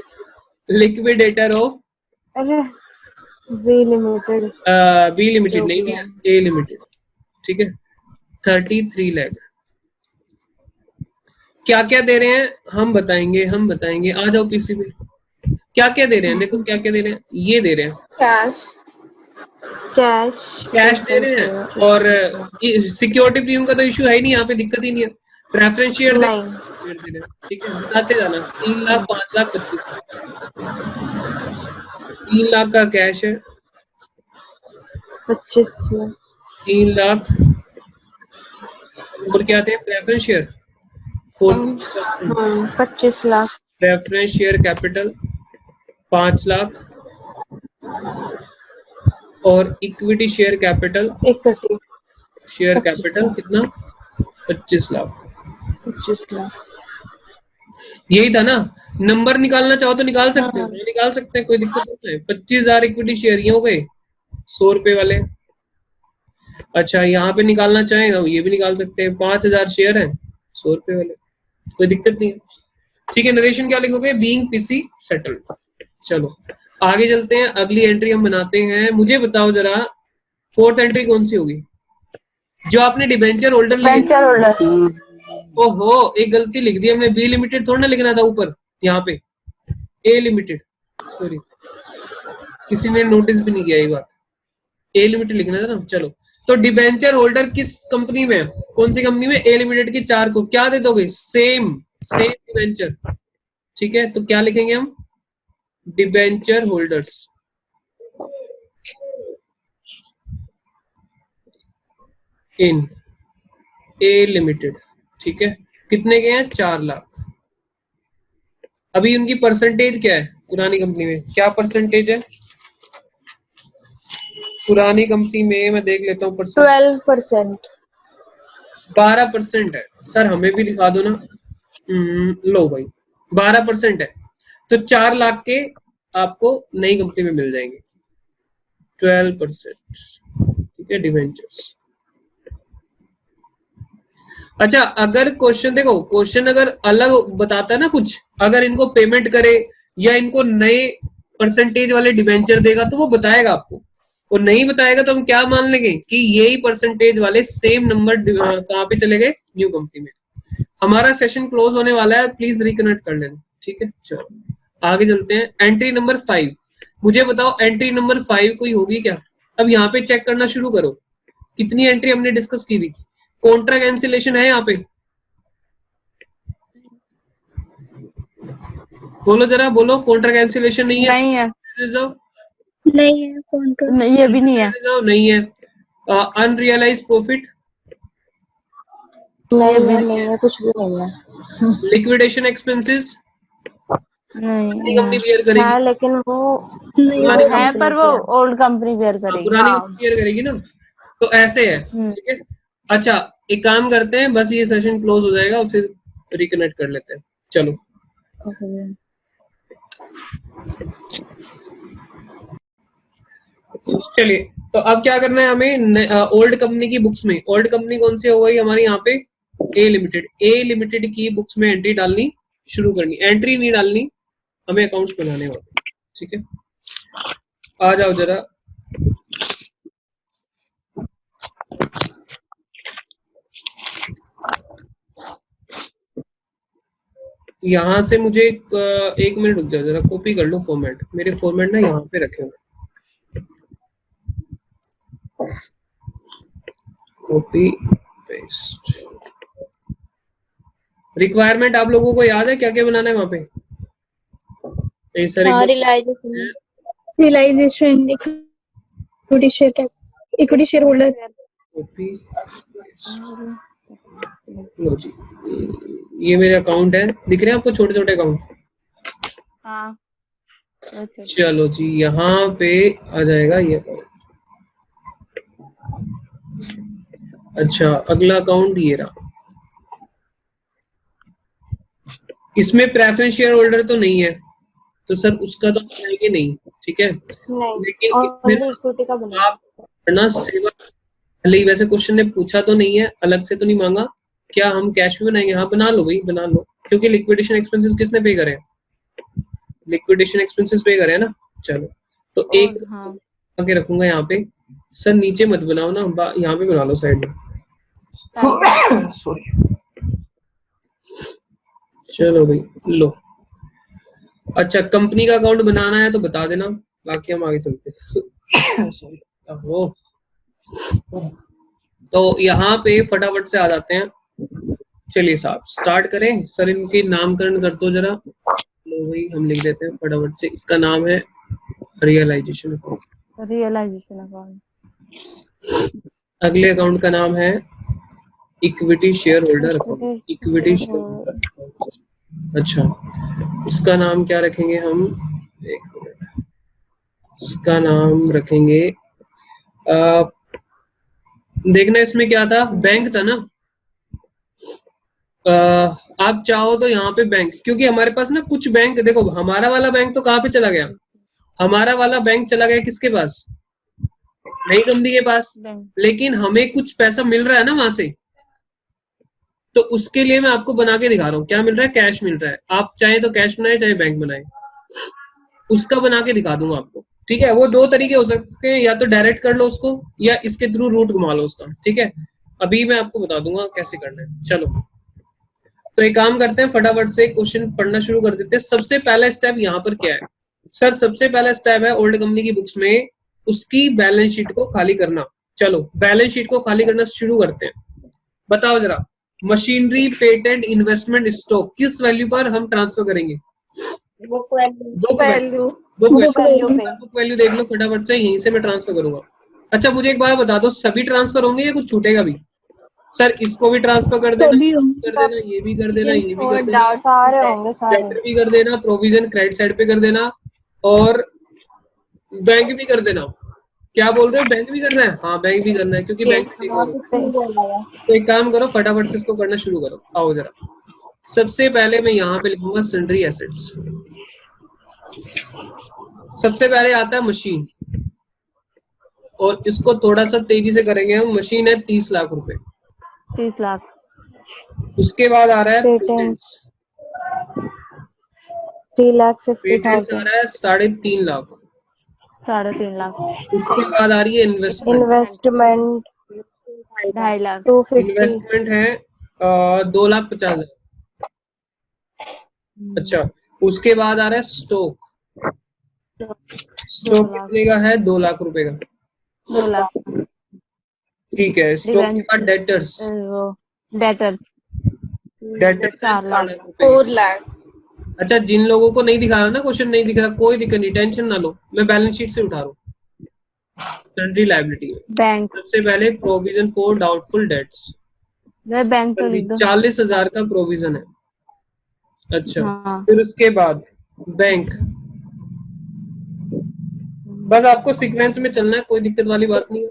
लिक्विडेटर ऑफ अरे वी लिमिटेड बी लिमिटेड जो नहीं भी है, है। A limited. ठीक है, 33 लाख। क्या क्या दे रहे हैं हम बताएंगे। आ जाओ पीसी पे, क्या क्या दे रहे हैं, देखो क्या क्या दे रहे हैं। ये दे रहे हैं कैश, कैश दे रहे हैं, और सिक्योरिटी प्रीमियम का तो इशू है ही नहीं, यहाँ पे दिक्कत ही नहीं है। प्रेफरेंस शेयर दे नहीं, रहे हैं, ठीक है, बताते जाना। 3 लाख, 5 लाख, 25 लाख। 3 लाख का कैश है, 25 में 3 लाख, और क्या थे, preference share 40%, 25 lakh. Preference share capital 5 lakh, और equity share capital, equity share capital कितना, 25 लाख। 25 लाख। यही था ना। नंबर निकालना चाहो तो निकाल सकते हो, निकाल सकते हैं, कोई दिक्कत नहीं है। 25,000 इक्विटी शेयर ये हो गए 100 रुपए वाले। अच्छा, यहाँ पे निकालना चाहें तो ये भी निकाल सकते हैं, 5,000 शेयर है 100 रुपए वाले, कोई दिक्कत नहीं है। ठीक है, नरेशन क्या लिखोगे, बीइंग पीसी सेटल्ड। चलो आगे चलते हैं, अगली एंट्री हम बनाते हैं। मुझे बताओ जरा, 4th एंट्री कौन सी होगी, जो आपने डिबेंचर होल्डर वेंचर होल्डर। ओहो, एक गलती लिख दी हमने, बी लिमिटेड थोड़ा ना लिखना था ऊपर, यहाँ पे ए लिमिटेड, सॉरी, किसी ने नोटिस भी नहीं किया ये बात, ए लिमिटेड लिखना था ना। चलो, तो डिबेंचर होल्डर किस कंपनी में, कौन सी कंपनी में, ए लिमिटेड की 4 को क्या दे दोगे, सेम डिबेंचर। ठीक है, तो क्या लिखेंगे हम, debenture holders in A limited. ठीक है, कितने के हैं, 4 लाख। अभी उनकी परसेंटेज क्या है पुरानी कंपनी में, क्या परसेंटेज है पुरानी कंपनी में, मैं देख लेता हूँ। 12%। 12% है सर, हमें भी दिखा दो ना। लो भाई, 12% है, तो 4 लाख के आपको नई कंपनी में मिल जाएंगे 12%। ठीक है, डिवेंचर्स। अच्छा, अगर क्वेश्चन देखो, क्वेश्चन अगर अलग बताता है ना कुछ, अगर इनको पेमेंट करे या इनको नए परसेंटेज वाले डिवेंचर देगा तो वो बताएगा आपको, और नहीं बताएगा तो हम क्या मान लेंगे कि यही परसेंटेज वाले सेम नंबर कहाँ पे चले गए, न्यू कंपनी में। हमारा सेशन क्लोज होने वाला है, प्लीज रिकनेक्ट कर लेना। ठीक है, चलो आगे चलते हैं। एंट्री नंबर 5, मुझे बताओ एंट्री नंबर 5 कोई होगी क्या। अब यहाँ पे चेक करना शुरू करो, कितनी एंट्री हमने डिस्कस की थी। कॉन्ट्रा कैंसिलेशन है यहाँ पे, बोलो जरा, बोलो, कॉन्ट्रा कैंसिलेशन नहीं है, नहीं है, रिजर्व नहीं है, कॉन्ट्रैक्ट नहीं, ये भी नहीं है, रिजर्व नहीं है, अनरियलाइज प्रॉफिट नहीं है, कुछ भी नहीं है। लिक्विडेशन एक्सपेंसेस नहीं कंपनी बियर करेगी, है लेकिन वो नहीं पुरानी वो है, पर वो ओल्ड कंपनी बेयर हाँ, करेगी। पुरानी कंपनी बियर करेगी ना, तो ऐसे है। ठीक है, अच्छा एक काम करते हैं, बस ये सेशन क्लोज हो जाएगा और फिर रिकनेक्ट कर लेते हैं। चलो चलिए, तो अब क्या करना है हमें, ओल्ड कंपनी की बुक्स में, ओल्ड कंपनी कौन सी हो गई हमारी यहाँ पे, ए लिमिटेड। ए लिमिटेड की बुक्स में एंट्री डालनी शुरू करनी, एंट्री नहीं डालनी, हमें अकाउंट्स बनाने वाले। ठीक है, आ जाओ जरा, यहाँ से मुझे एक मिनट रुक जाओ जरा, कॉपी कर लो फॉर्मेट, मेरे फॉर्मेट ना यहाँ पे रखे हुए, कॉपी पेस्ट। रिक्वायरमेंट आप लोगों को याद है क्या क्या बनाना है वहां पे, ये सर हाँ, एक realisation realisation equity share holder copy लो जी। ये मेरे अकाउंट है, दिख रहे हैं आपको छोटे छोटे अकाउंट? हाँ अच्छा चलो जी, यहाँ पे आ जाएगा ये अकाउंट। अच्छा, अगला अकाउंट ये रहा। इसमें प्रेफरेंस शेयर होल्डर तो नहीं है, तो सर उसका तो बनाएंगे नहीं, ठीक है। नहीं, लेकिन ओनली इसमें इक्विटी का बना। आप ना सेवा पहले ही, वैसे क्वेश्चन ने पूछा तो नहीं है, अलग से तो नहीं मांगा, क्या हम कैश में बनाएंगे? हाँ बना लो भाई, बना लो, क्योंकि लिक्विडेशन एक्सपेंसेस किसने पे करे? लिक्विडेशन एक्सपेंसेस पे करे ना। चलो, तो एक हाँ आके रखूंगा यहाँ पे। सर नीचे मत बनाओ ना, यहाँ पे बना लो साइड में। सॉरी। चलो भाई लो। अच्छा, कंपनी का अकाउंट बनाना है तो बता देना, बाकी हम आगे चलते हैं। सॉरी। ओ, तो यहाँ पे फटाफट से आ जाते हैं। चलिए साहब स्टार्ट करें। सर इनके नामकरण कर दो जरा। लो भाई, हम लिख देते हैं फटाफट से। इसका नाम है रियलाइजेशन अकाउंट। Realization account. अगले अकाउंट का नाम है equity share holder account. Equity share holder account. अच्छा, इसका नाम क्या रखेंगे हम? एक मिनट, इसका नाम रखेंगे देखना इसमें क्या था, बैंक था ना। आप चाहो तो यहाँ पे बैंक, क्योंकि हमारे पास ना कुछ बैंक, देखो हमारा वाला बैंक तो कहाँ पे चला गया? हमारा वाला बैंक चला गया किसके पास? नई कंपनी के पास। लेकिन हमें कुछ पैसा मिल रहा है ना वहां से, तो उसके लिए मैं आपको बना के दिखा रहा हूँ। क्या मिल रहा है? कैश मिल रहा है। आप चाहे तो कैश बनाए, चाहे बैंक बनाए, उसका बना के दिखा दूंगा आपको, ठीक है। वो दो तरीके हो सकते हैं, या तो डायरेक्ट कर लो उसको, या इसके थ्रू रूट घुमा लो उसका, ठीक है। अभी मैं आपको बता दूंगा कैसे करना है। चलो, तो एक काम करते हैं, फटाफट से क्वेश्चन पढ़ना शुरू कर देते हैं। सबसे पहला स्टेप यहाँ पर क्या है? सर सबसे पहला स्टेप है ओल्ड कंपनी की बुक्स में उसकी बैलेंस शीट को खाली करना। चलो बैलेंस शीट को खाली करना शुरू करते हैं। बताओ जरा, मशीनरी, पेटेंट, इन्वेस्टमेंट, स्टॉक किस वैल्यू पर हम ट्रांसफर करेंगे? Book value book value value देख लो फटाफट से, यहीं से मैं ट्रांसफर करूंगा। अच्छा मुझे एक बात बता दो, सभी ट्रांसफर होंगे या कुछ छूटेगा भी? सर इसको भी ट्रांसफर कर देना, सभी कर देना, ये भी कर देना, ये भी कर देना, सारे होंगे सारे। डेटर भी कर देना, प्रोविजन क्रेडिट साइड पे कर देना, और बैंक भी कर देना। क्या बोल रहे हो, बैंक भी करना है? हाँ बैंक भी करना है, क्योंकि बैंक तो एक काम करो, फटाफट से इसको करना शुरू करो। आओ जरा, सबसे पहले मैं यहाँ पे लिखूंगा सन्ड्री एसेट्स। सबसे पहले आता है मशीन, और इसको थोड़ा सा तेजी से करेंगे हम। मशीन है 30 लाख रुपए। 30 लाख। उसके बाद आ रहा है पेटेंट पेटेंट्स। 3,50,000। पेटेंट्स आ रहा है 3.5 लाख। 3.5 लाख। उसके बाद आ रही है इन्वेस्टमेंट। इन्वेस्टमेंट 2.5 लाख। 250। इन्वेस्टमेंट है 2,50,000। अच्छा, उसके बाद आ रहा है स्टॉक। स्टॉक कितने का है? 2 लाख रुपए का। 2 लाख। ठीक है, स्टॉक के बाद debtors. Debtors debtors 4 lakh. 4 lakh. अच्छा, जिन लोगों को नहीं दिखा रहा ना, क्वेश्चन नहीं दिख रहा, कोई दिक्कत नहीं, टेंशन ना लो, मैं बैलेंस शीट से उठा रहा हूँ। सन्ड्री लायबिलिटी में बैंक। सबसे पहले provision for doubtful debts. Bank तो लिख दो। 40,000 का प्रोविजन है। अच्छा हाँ। फिर उसके बाद बैंक। बस आपको सीक्वेंस में चलना है, कोई दिक्कत वाली बात नहीं है।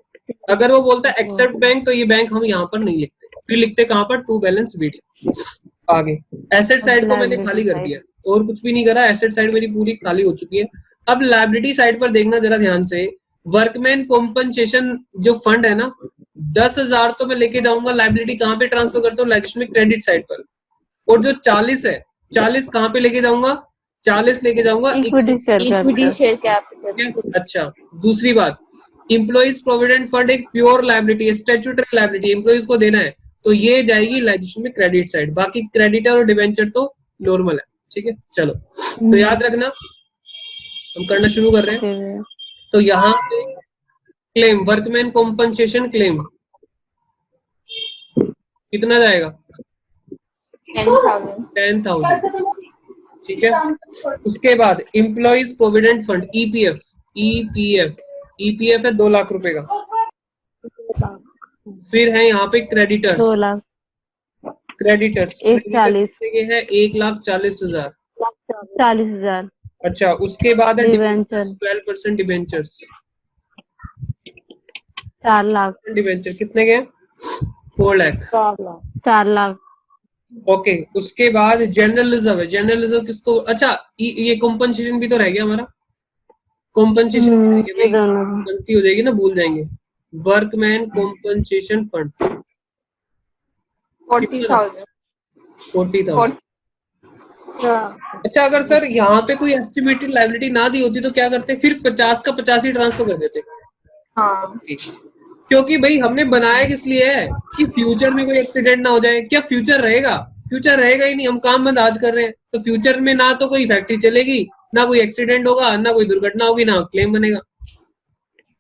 अगर वो बोलता है एक्सेप्ट बैंक, तो ये बैंक हम यहाँ पर नहीं लिखते, फिर लिखते कहाँ पर? To balance video. आगे एसेट साइड को मैंने खाली कर दिया, और कुछ भी नहीं करा। एसेट साइड मेरी पूरी खाली हो चुकी है। अब लायबिलिटी साइड पर देखना जरा ध्यान से। वर्कमैन कॉम्पनसेशन जो फंड है ना, 10,000 तो मैं लेके जाऊंगा। लायबिलिटी कहाँ पे ट्रांसफर करता हूँ? लायबिलिटी में क्रेडिट साइड पर। और जो 40 है, 40 कहाँ पे लेके जाऊंगा? 40 लेके जाऊंगा इक्विटी शेयर कैपिटल। अच्छा दूसरी बात, इम्प्लॉइज प्रोविडेंट फंड एक प्योर लायबिलिटी है, स्टैट्यूटरी लायबिलिटी, एम्प्लॉइज को देना है, तो ये जाएगी लाइजेशन में क्रेडिट साइड। बाकी क्रेडिटर और डिवेंचर तो नॉर्मल है, ठीक है। चलो तो याद रखना, हम करना शुरू कर रहे हैं। तो यहाँ पे क्लेम, वर्कमैन कॉम्पनसेशन क्लेम कितना जाएगा? 10,000। 10,000। ठीक है। उसके बाद employees provident fund EPF, EPF है 2 लाख रुपए का। फिर है यहाँ पे 2 क्रेडिटर्स, लाख, क्रेडिटर्स 140, है 1,40,000। 40,000। अच्छा, उसके बाद है डिवेंचर 12% डिबेंचर्स, 4 लाख, डिबेंचर कितने के हैं? 4 लाख। 4 लाख। ओके, उसके बाद जनरल रिजर्व है। जनरल रिजर्व किसको, अच्छा ये कॉम्पनसेशन भी तो रह गया हमारा, कॉम्पनसेशन ये दोनों गलती हो जाएगी ना, भूल जाएंगे। Workman compensation fund 40,000 40,000। अच्छा, अगर सर यहाँ पे कोई एस्टिमेटेड लायबिलिटी ना दी होती तो क्या करते? फिर 50 का 50 ही ट्रांसफर कर देते। हाँ क्योंकि भाई हमने बनाया किस लिए है कि फ्यूचर में कोई एक्सीडेंट ना हो जाए। क्या फ्यूचर रहेगा? फ्यूचर रहेगा ही नहीं। हम काम बंद आज कर रहे हैं तो फ्यूचर में ना तो कोई फैक्ट्री चलेगी, ना कोई एक्सीडेंट होगा, ना कोई दुर्घटना होगी, ना क्लेम बनेगा।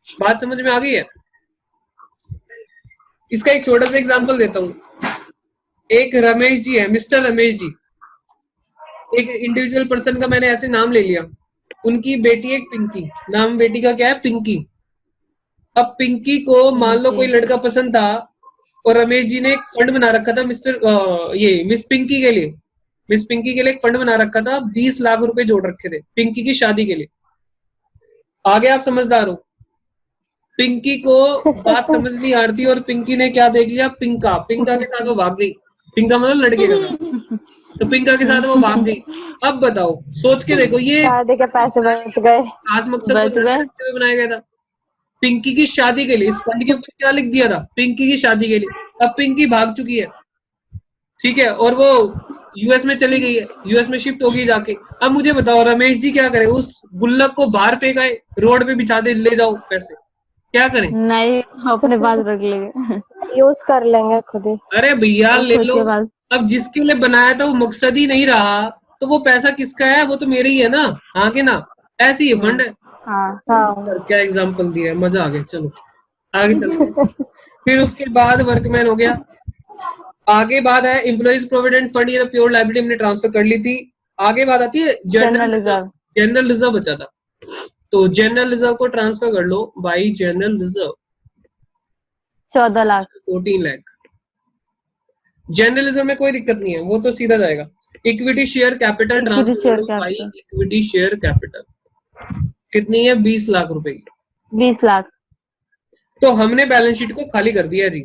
बात समझ में आ गई है? इसका एक छोटा सा एग्जांपल देता हूँ। एक रमेश जी है, मिस्टर रमेश जी, एक इंडिविजुअल पर्सन का मैंने ऐसे नाम ले लिया। उनकी बेटी एक पिंकी, नाम बेटी का क्या है? पिंकी। अब पिंकी को मान लो कोई लड़का पसंद था और रमेश जी ने एक फंड बना रखा था ये मिस पिंकी के लिए। मिस पिंकी के लिए एक फंड बना रखा था, 20 लाख रुपए जोड़ रखे थे पिंकी की शादी के लिए। आगे आप समझदार हो। पिंकी को बात समझ नहीं आ रही थी और पिंकी ने क्या देख लिया? पिंका के साथ वो भाग गई। पिंका मतलब लड़के का नाम। तो पिंका के साथ वो भाग गई। अब बताओ, सोच के देखो, ये शादी के पैसे बच गए। खास मकसद बच को गए। रखते हुए बनाया गया था। पिंकी की शादी के लिए इस फंड के ऊपर क्या लिख दिया था? पिंकी की शादी के लिए। अब पिंकी भाग चुकी है, ठीक है, और वो यूएस में चली गई है, यूएस में शिफ्ट होगी जाके। अब मुझे बताओ रमेश जी क्या करे? उस गुल्लक को बाहर फेंकाए, रोड पे बिछा दे, ले जाओ पैसे, क्या करें? नहीं, अपने पास रख लेंगे। यूज कर लेंगे खुद ही। अरे भैया ले खुद लो। के पास। अब जिसके लिए बनाया था वो मकसद ही नहीं रहा तो वो पैसा किसका है? वो तो मेरे ही है ना। हाँ कि ना? ऐसी ही फंड है। हाँ हाँ क्या एग्जाम्पल दिया है, मजा आ गया। चलो आगे चलो। फिर उसके बाद वर्कमैन हो गया। आगे बात है एम्प्लॉइज प्रोविडेंट फंड, ये तो प्योर लायबिलिटी हमने ट्रांसफर कर ली थी। आगे बात आती है जनरल रिजर्व। जनरल रिजर्व बचा था, तो जनरल रिजर्व को ट्रांसफर कर लो by general reserve 14 lakh. 14 lakh. General reserve में कोई दिक्कत नहीं है, वो तो सीधा जाएगा। Equity share capital Equity transfer share कर लो by capital। Equity share capital. कितनी है? 20 लाख रुपए की। 20 लाख। तो हमने बैलेंस शीट को खाली कर दिया जी।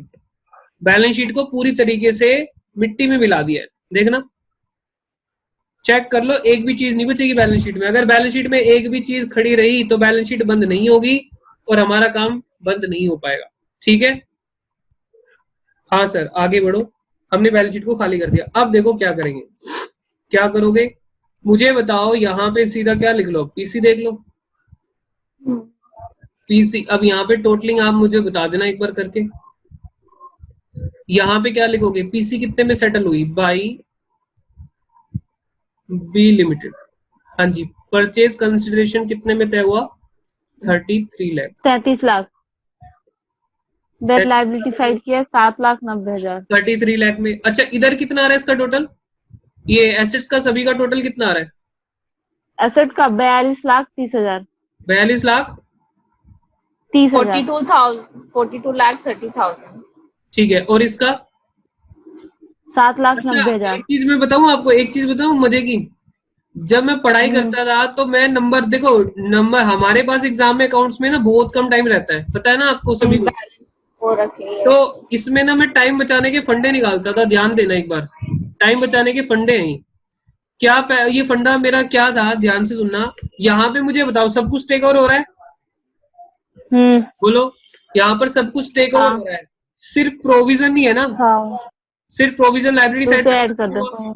बैलेंस शीट को पूरी तरीके से मिट्टी में मिला दिया है। देखना, चेक कर लो, एक भी चीज नहीं बचेगी बैलेंस शीट में। अगर बैलेंस शीट में एक भी चीज खड़ी रही तो बैलेंस शीट बंद नहीं होगी और हमारा काम बंद नहीं हो पाएगा। ठीक है? हाँ सर, आगे बढ़ो। हमने बैलेंस शीट को खाली कर दिया। अब देखो क्या करेंगे। क्या करोगे मुझे बताओ। यहाँ पे सीधा क्या लिख लो? पीसी देख लो, पीसी। अब यहाँ पे टोटलिंग आप मुझे बता देना एक बार करके। यहाँ पे क्या लिखोगे? पीसी कितने में सेटल हुई? By B limited. हाँ जी। परचेज कंसिडरेशन कितने में तय हुआ? 33 lakh. 33 lakh. Debt liability side की है 7,90,000। 33 लाख में। अच्छा, इधर कितना आ रहा है इसका टोटल? ये एसेट्स का सभी का टोटल कितना आ रहा है? एसेट का 42,30,000। 42 लाख 30,000। 42,30,000। ठीक है। और इसका? 7,90,000। एक चीज मैं बताऊं आपको, एक चीज बताऊं मजे की। जब मैं पढ़ाई करता था तो मैं नंबर, देखो नंबर हमारे पास एग्जाम में अकाउंट्स में ना बहुत कम टाइम रहता है, पता है ना आपको सभी को। बैलेंस हो रखे हैं। तो इसमें ना मैं टाइम बचाने के फंडे निकालता था। ध्यान देना एक बार, टाइम बचाने के फंडे हैं क्या। ये फंडा मेरा क्या था, ध्यान से सुनना। यहाँ पे मुझे बताओ सब कुछ टेक ओवर हो रहा है? बोलो। यहाँ पर सब कुछ टेक ओवर हो रहा है, सिर्फ प्रोविजन नहीं है ना। हाँ सिर्फ प्रोविजन लाइब्रेरी साइड ऐड कर दो।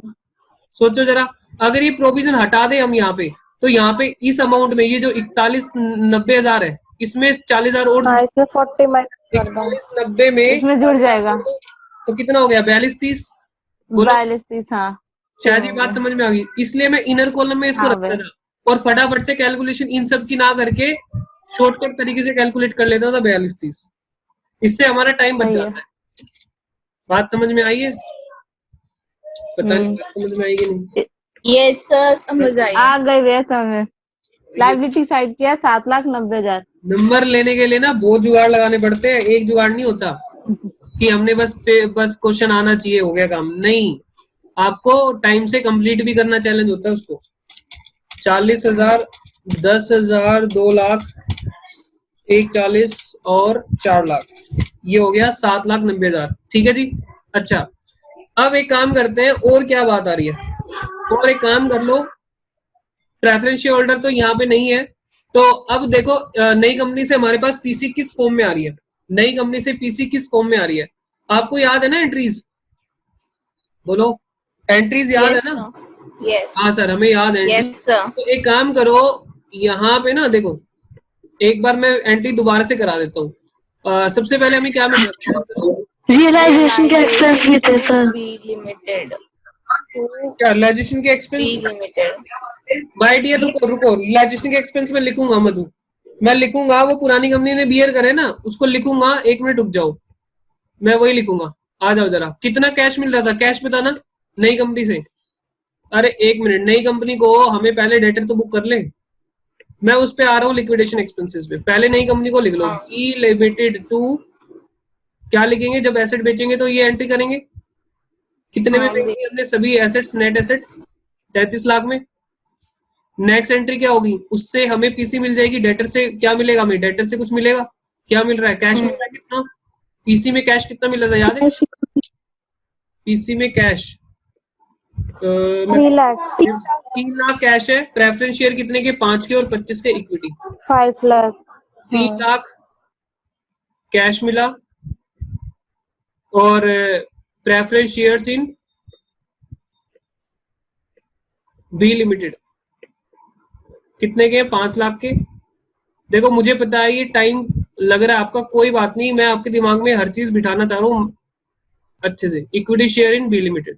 सोचो जरा, अगर ये प्रोविजन हटा दे हम यहाँ पे, तो यहाँ पे इस अमाउंट में ये जो 41,90,000 है, इसमें 40,000 और हाँ, इसमें 40 माइनस कर दो। 41,90 में इसमें जुड़ जाएगा तो कितना हो गया? 42,30। 42,30। हाँ शायद ये बात समझ में आ गई। इसलिए मैं इनर कॉलम में इसको हाँ रखता था और फटाफट से कैलकुलेशन इन सब की ना करके शॉर्टकट तरीके से कैलकुलेट कर लेता था 42,30। इससे हमारा टाइम बच सही है। जाता है। बात समझ में आई है? पता नहीं बात समझ में आएगी नहीं। यस सर, समझ आई। आ गई भैया समझ। लाइबिलिटी साइड किया 7,90,000। नंबर लेने के लिए ना बहुत जुगाड़ लगाने पड़ते हैं, एक जुगाड़ नहीं होता कि हमने बस क्वेश्चन आना चाहिए हो गया काम, नहीं, आपको टाइम से कंप्लीट भी करना चैलेंज होता है उसको। 40,000, 10,000, 2 लाख, 1,40 और 4 लाख, ये हो गया 7,90,000। ठीक है जी। अच्छा, अब एक काम करते हैं, और क्या बात आ रही है, और एक काम कर लो, प्रेफरेंस शेयर होल्डर तो यहाँ पे नहीं है, तो अब देखो नई कंपनी से हमारे पास पीसी किस फॉर्म में आ रही है, नई कंपनी से पीसी किस फॉर्म में आ रही है, आपको याद है ना एंट्रीज, बोलो एंट्रीज याद है ना? यस हाँ सर, हमें याद है यस एंट्री। सर। तो एक काम करो, यहाँ पे ना देखो, एक बार मैं एंट्री दोबारा से करा देता हूँ। सबसे पहले हमें क्या मिल रहा है, रियलाइजेशन के एक्सपेंस भी थे सर। बी लिमिटेड, क्या रियलाइजेशन के expense? B limited. My dear रुको रुको, रियलाइजेशन के एक्सपेंस में लिखूंगा मधु, मैं लिखूंगा वो पुरानी कंपनी ने बियर करे ना उसको लिखूंगा, 1 मिनट रुक जाओ, मैं वही लिखूंगा। आ जाओ जरा, कितना कैश मिल रहा था, कैश बताना नई कंपनी से। अरे 1 मिनट, नई कंपनी को हमें पहले डेटर तो बुक कर ले, मैं उस पे आ रहा हूँ लिक्विडेशन एक्सपेंसेस पे। पहले नई कंपनी को लिख लो, ई लिमिटेड टू, क्या लिखेंगे जब एसेट बेचेंगे तो ये एंट्री करेंगे, कितने में बेचेंगे हमने सभी एसेट्स, नेट एसेट 33 लाख में। नेक्स्ट एंट्री क्या होगी, उससे हमें पीसी मिल जाएगी, डेटर से क्या मिलेगा हमें, डेटर से कुछ मिलेगा, क्या मिल रहा है, कैश मिल रहा है कितना, पीसी में कैश कितना मिल रहा था याद है, पीसी में कैश 3 लाख 3 लाख कैश है, प्रेफरेंस शेयर कितने के, 5 के और 25 के इक्विटी, 5 लाख 3 लाख कैश मिला, और preference shares in B limited कितने के, 5 लाख के। देखो मुझे पता है ये टाइम लग रहा है आपका, कोई बात नहीं, मैं आपके दिमाग में हर चीज बिठाना चाह रहा हूँ अच्छे से। Equity share in B limited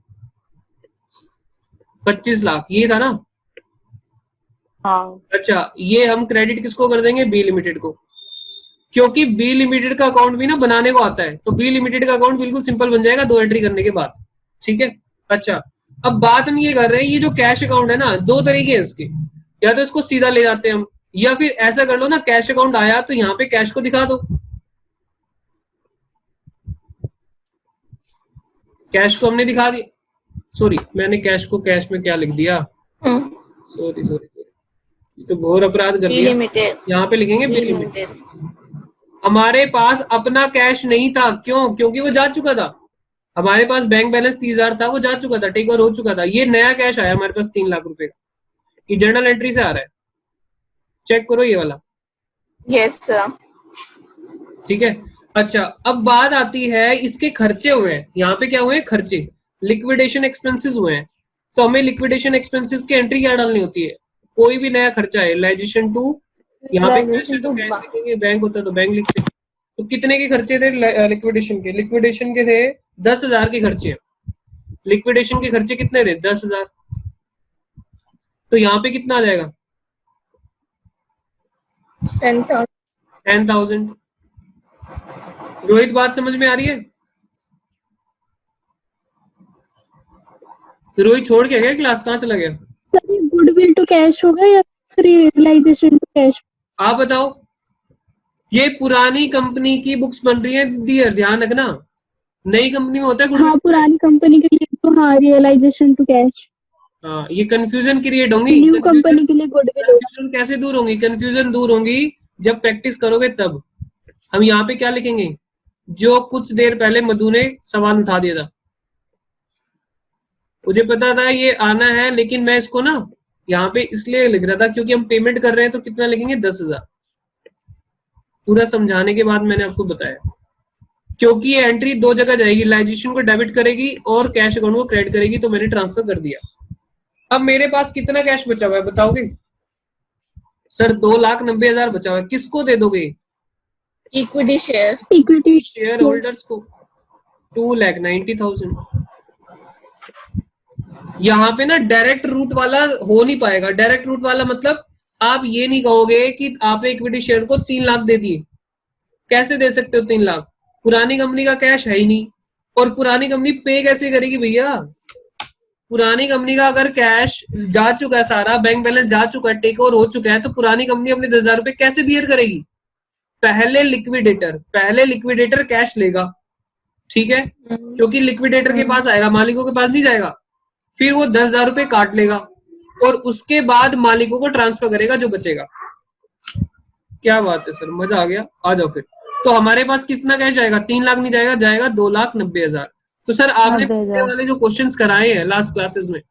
25 lakh, ये था ना? हाँ अच्छा, ये हम क्रेडिट किसको कर देंगे, बी लिमिटेड को, क्योंकि बी लिमिटेड का अकाउंट भी ना बनाने को आता है, तो बी लिमिटेड का अकाउंट बिल्कुल सिंपल बन जाएगा 2 एंट्री करने के बाद। ठीक है। अच्छा, अब बात हम ये कर रहे हैं, ये जो कैश अकाउंट है ना, 2 तरीके हैं इसके, या तो इसको सीधा ले जाते हैं हम, या फिर ऐसा कर लो ना, कैश अकाउंट आया तो यहाँ पे कैश को दिखा दो, कैश को हमने दिखा दिया, सॉरी मैंने कैश को कैश में क्या लिख दिया, सॉरी सॉरी, ये तो घोर अपराध कर बी दिया, लिमिटेड, यहाँ पे लिखेंगे बी बी लिमिटेड। लिमिटेड। हमारे पास अपना कैश नहीं था, क्यों, क्योंकि वो जा चुका था, हमारे पास बैंक बैलेंस 30,000 था, वो जा चुका था, टेक ओवर हो चुका था, ये नया कैश आया हमारे पास 3 लाख रुपए का, ये जर्नल एंट्री से आ रहा है, चेक करो ये वाला। Yes sir. ठीक है। अच्छा, अब बात आती है इसके खर्चे हुए हैं, यहाँ पे क्या हुए हैं, खर्चे, लिक्विडेशन एक्सपेंसेस हुए हैं, तो हमें लिक्विडेशन एक्सपेंसेस की एंट्री क्या डालनी होती है, कोई भी नया खर्चा है, रियलाइजेशन टू, यहाँ पे कैश है तो कैश लिखेंगे, बैंक होता तो बैंक लिखते हैं। तो कितने के खर्चे थे लिक्विडेशन के, लिक्विडेशन के थे 10,000 के खर्चे, लिक्विडेशन के खर्चे कितने थे, 10,000, तो यहाँ पे कितना आ जाएगा, 10,000। रोहित बात समझ में आ रही है? रोहित छोड़ के गया क्लास, कहाँ चला गया? सर ये गुडविल टू कैश होगा या फिर रियलाइजेशन टू कैश? आप बताओ, ये पुरानी कंपनी की बुक्स बन रही है डियर, ध्यान रखना, नई कंपनी में होता है हाँ पुरानी कंपनी के लिए तो हाँ रियलाइजेशन टू कैश, हाँ, ये कंफ्यूजन क्रिएट होंगी, न्यू कंपनी के लिए गुडविल होगा। कंफ्यूजन कैसे दूर होंगी, कंफ्यूजन दूर होंगी जब प्रैक्टिस करोगे तब। हम यहाँ पे क्या लिखेंगे, जो कुछ देर पहले मधु ने सवाल उठा दिया था, मुझे पता था ये आना है, लेकिन मैं इसको ना यहाँ पे इसलिए लिख रहा था क्योंकि हम पेमेंट कर रहे हैं, तो कितना लिखेंगे, 10,000, पूरा समझाने के बाद मैंने आपको बताया, क्योंकि ये एंट्री 2 जगह जाएगी, रियलाइजेशन को डेबिट करेगी और कैश अकाउंट को क्रेडिट करेगी, तो मैंने ट्रांसफर कर दिया। अब मेरे पास कितना कैश बचा हुआ है बताओगे? सर 2,90,000 बचा हुआ है, किसको दे दोगे? Equity share, equity share holders को 2,90,000। यहाँ पे ना डायरेक्ट रूट वाला हो नहीं पाएगा, डायरेक्ट रूट वाला मतलब आप ये नहीं कहोगे कि आपने इक्विटी शेयर को 3 लाख दे दिए, कैसे दे सकते हो 3 लाख, पुरानी कंपनी का कैश है ही नहीं, और पुरानी कंपनी पे कैसे करेगी भैया, पुरानी कंपनी का अगर कैश जा चुका है, सारा बैंक बैलेंस जा चुका है, टेक ओवर हो चुका है, तो पुरानी कंपनी अपने 10,000 रुपए कैसे बियर करेगी? पहले लिक्विडेटर कैश लेगा, ठीक है, क्योंकि लिक्विडेटर के पास आएगा, मालिकों के पास नहीं जाएगा। फिर वो 10,000 रुपए काट लेगा और उसके बाद मालिकों को ट्रांसफर करेगा जो बचेगा। क्या बात है सर, मजा आ गया। आ जाओ फिर। तो हमारे पास कितना कैश जाएगा? 3 लाख नहीं जाएगा, जाएगा 2,90,000। तो सर आपने पिछले वाले जो क्वेश्चंस कराए हैं लास्ट क्लासेस में,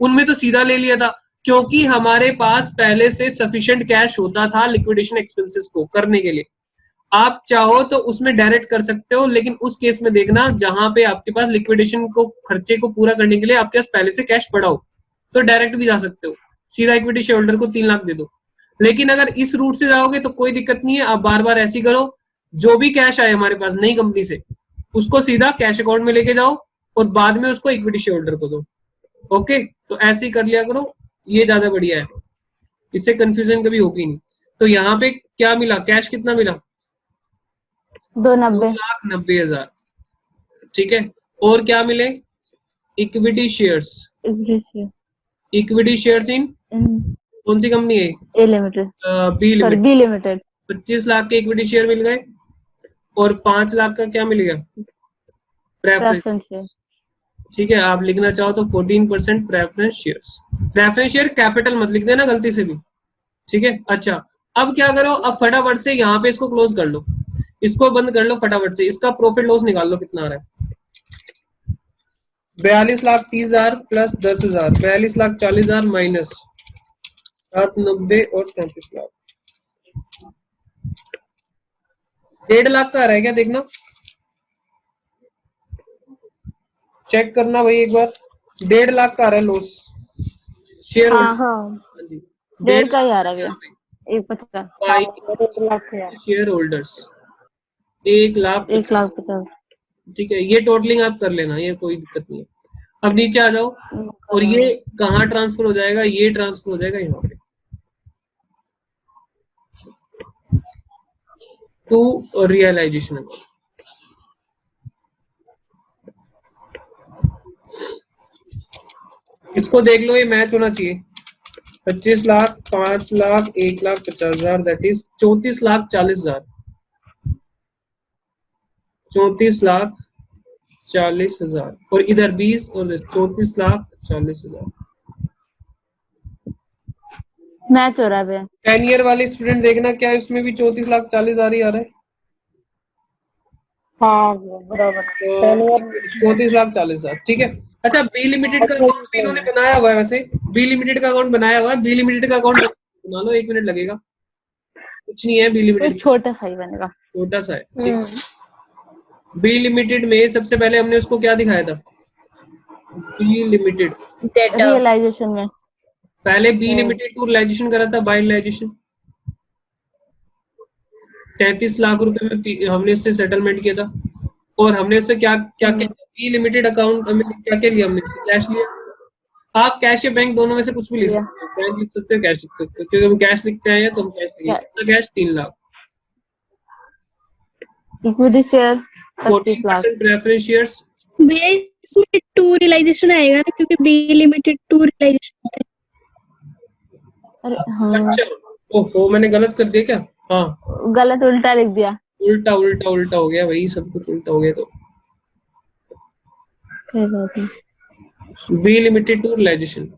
उनमें तो सीधा ले लिया था, क्योंकि हमारे पास पहले से सफिशिएंट कैश होता था लिक्विडेशन एक्सपेंसेस को करने के लिए। आप चाहो तो उसमें डायरेक्ट कर सकते हो, लेकिन उस केस में देखना जहां पे आपके पास लिक्विडेशन को खर्चे को पूरा करने के लिए आपके पास पहले से कैश पड़ा हो, तो डायरेक्ट भी जा सकते हो, सीधा इक्विटी शेयर होल्डर को 3 लाख दे दो। लेकिन अगर इस रूट से जाओगे तो कोई दिक्कत नहीं है, आप बार बार ऐसी करो, जो भी कैश आए हमारे पास नई कंपनी से उसको सीधा कैश अकाउंट में लेके जाओ और बाद में उसको इक्विटी शेयर होल्डर को दो। ओके, तो ऐसे ही कर लिया करो, ये ज्यादा बढ़िया है, इससे कंफ्यूजन कभी होगी नहीं। तो यहाँ पे क्या मिला? कैश कितना मिला? 2,90,000। ठीक है, और क्या मिले? Equity shares. Equity shares in कौन सी कंपनी है? A limited, B sorry B limited. 25 lakh के इक्विटी शेयर मिल गए और 5 लाख का क्या मिल गया? प्रेफरेंस। ठीक है, आप लिखना चाहो तो 14% preference shares. Preference share capital मत लिख देना गलती से भी, ठीक है। अच्छा, अब क्या करो, अब फटाफट से यहाँ पे इसको क्लोज कर लो, इसको बंद कर लो फटाफट से, इसका प्रॉफिट लॉस निकाल लो कितना आ रहा है। 42,30,000 प्लस 10,000, 42,40,000 माइनस 790 और 33 लाख, 1.5 लाख का आ रहा है क्या? देखना, चेक करना भाई एक बार। 1.5 लाख का आ रहा है लॉस शेयर होल्डर, 1.5 का ही आ रहा है भैया, 1,50,000 शेयर होल्डर्स 1,50,000। ठीक है, ये टोटलिंग आप कर लेना, ये कोई दिक्कत नहीं है। अब नीचे आ जाओ, और ये कहाँ ट्रांसफर हो जाएगा? ये ट्रांसफर हो जाएगा यहाँ पे टू रियलाइजेशन अकाउंट। इसको देख लो, ये मैच होना चाहिए। 25 लाख, 5 लाख, 1,50,000, दैट इज 34,40,000, 34,40,000 और इधर 20 और 34,40,000 मैच हो रहा है भैया। 10 ईयर वाले स्टूडेंट देखना, क्या इसमें भी 34,40,000 ही आ रहा है? हाँ बराबर, 34,40,000, ठीक है। अच्छा, बी लिमिटेड का अकाउंट भी इन्होंने बनाया हुआ है, वैसे बी लिमिटेड का अकाउंट बनाया हुआ है, बी लिमिटेड का अकाउंट बना लो, 1 मिनट लगेगा, कुछ नहीं है। बी लिमिटेड छोटा सा ही बनेगा, छोटा सा है, ठीक। बी लिमिटेड में सबसे पहले हमने उसको क्या दिखाया था? बी लिमिटेड रियलाइजेशन में पहले बी लिमिटेड को रियलाइजेशन करा था, बाय रियलाइजेशन 33 लाख रुपए में हमने इससे सेटलमेंट किया था। और हमने इससे क्या क्या किया? बी लिमिटेड अकाउंट में क्या क्या लिया हमने? कैश लिया। आप कैश या बैंक दोनों में से कुछ भी ले सकते हो, बैंक लिख सकते हो, कैश लिख सकते हो, क्योंकि हम कैश लिखते हैं तो हम कैश लिखेंगे। कितना cash? 3 lakh. Equity share 25 lakh, 14% preference shares. भैया इसमें टू रियलाइजेशन आएगा ना, क्योंकि बी लिमिटेड टू रियलाइजेशन है। अरे हाँ, अच्छा, ओहो मैंने गलत कर दिया क्या? हाँ, गलत उल्टा लिख दिया, उल्टा उल्टा उल्टा हो गया भाई, सब कुछ उल्टा हो गया। तो बी लिमिटेड टू रियलाइजेशन,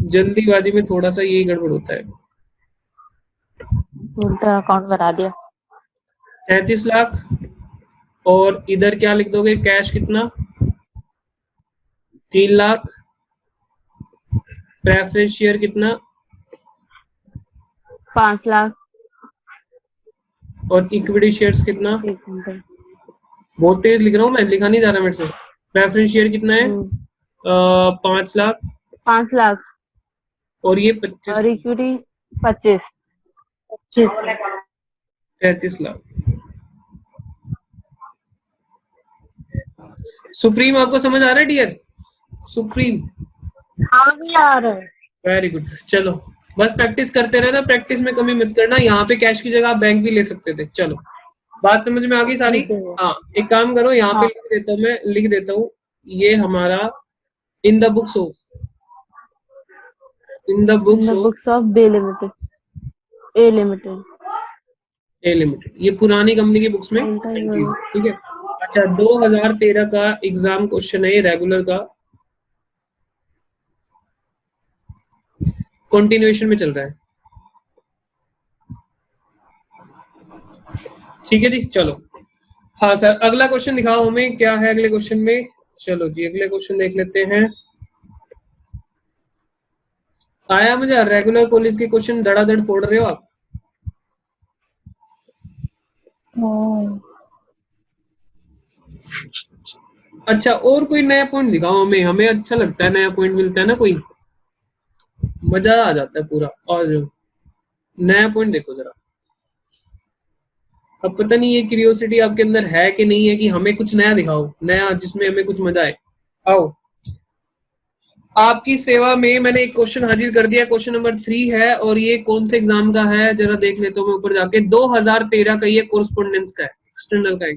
जल्दीबाजी में थोड़ा सा यही गड़बड़ होता है। उल्टा अकाउंट बना दिया। 33 लाख और इधर क्या लिख दोगे? कैश कितना? 3 लाख। प्रेफरेंस शेयर कितना? 5 लाख। और इक्विटी शेयर्स कितना? बहुत तेज लिख रहा हूँ मैं, लिखा नहीं जा रहा मेरे से। प्रेफरेंस शेयर कितना है? 5 लाख। 5 लाख और ये 25 और इक्विटी 25, 33 लाख। सुप्रीम आपको समझ आ रहा है डियर? सुप्रीम हाँ भी आ रहा है। Very good. चलो बस प्रैक्टिस करते रहना, प्रैक्टिस में कमी मत करना। यहाँ पे कैश की जगह आप बैंक भी ले सकते थे। चलो बात समझ में आ गई सारी? हाँ, एक काम करो, यहाँ पे लिख देता हूँ मैं, लिख देता हूँ ये हमारा इन the books of In the books of B Limited, A Limited. A limited, ये पुरानी कंपनी की बुक्स में कौन-सा है? एंट्रीज, ठीक है। अच्छा 2013 का एग्जाम क्वेश्चन है, रेगुलर का, कंटिन्यूएशन में चल रहा है, ठीक है जी। चलो हाँ सर, अगला क्वेश्चन दिखाओ हमें, क्या है अगले क्वेश्चन में। चलो जी अगले क्वेश्चन देख लेते हैं। आया मुझे, रेगुलर कॉलेज के क्वेश्चन धड़ाधड़ फोड़ रहे हो आप। अच्छा और कोई नया पॉइंट दिखाओ हमें, हमें अच्छा लगता है नया पॉइंट मिलता है ना, कोई मजा आ जाता है पूरा। और जो नया पॉइंट देखो जरा, अब पता नहीं ये क्यूरियोसिटी आपके अंदर है कि नहीं है कि हमें कुछ नया दिखाओ, नया जिसमें हमें कुछ मजा आए। आओ आपकी सेवा में मैंने एक क्वेश्चन हाजिर कर दिया, क्वेश्चन नंबर 3 है, और ये कौन से एग्जाम का है जरा देख लेता हूँ मैं ऊपर जाके। 2013 का ये कोरस्पोंडेंस का है, एक्सटर्नल का है।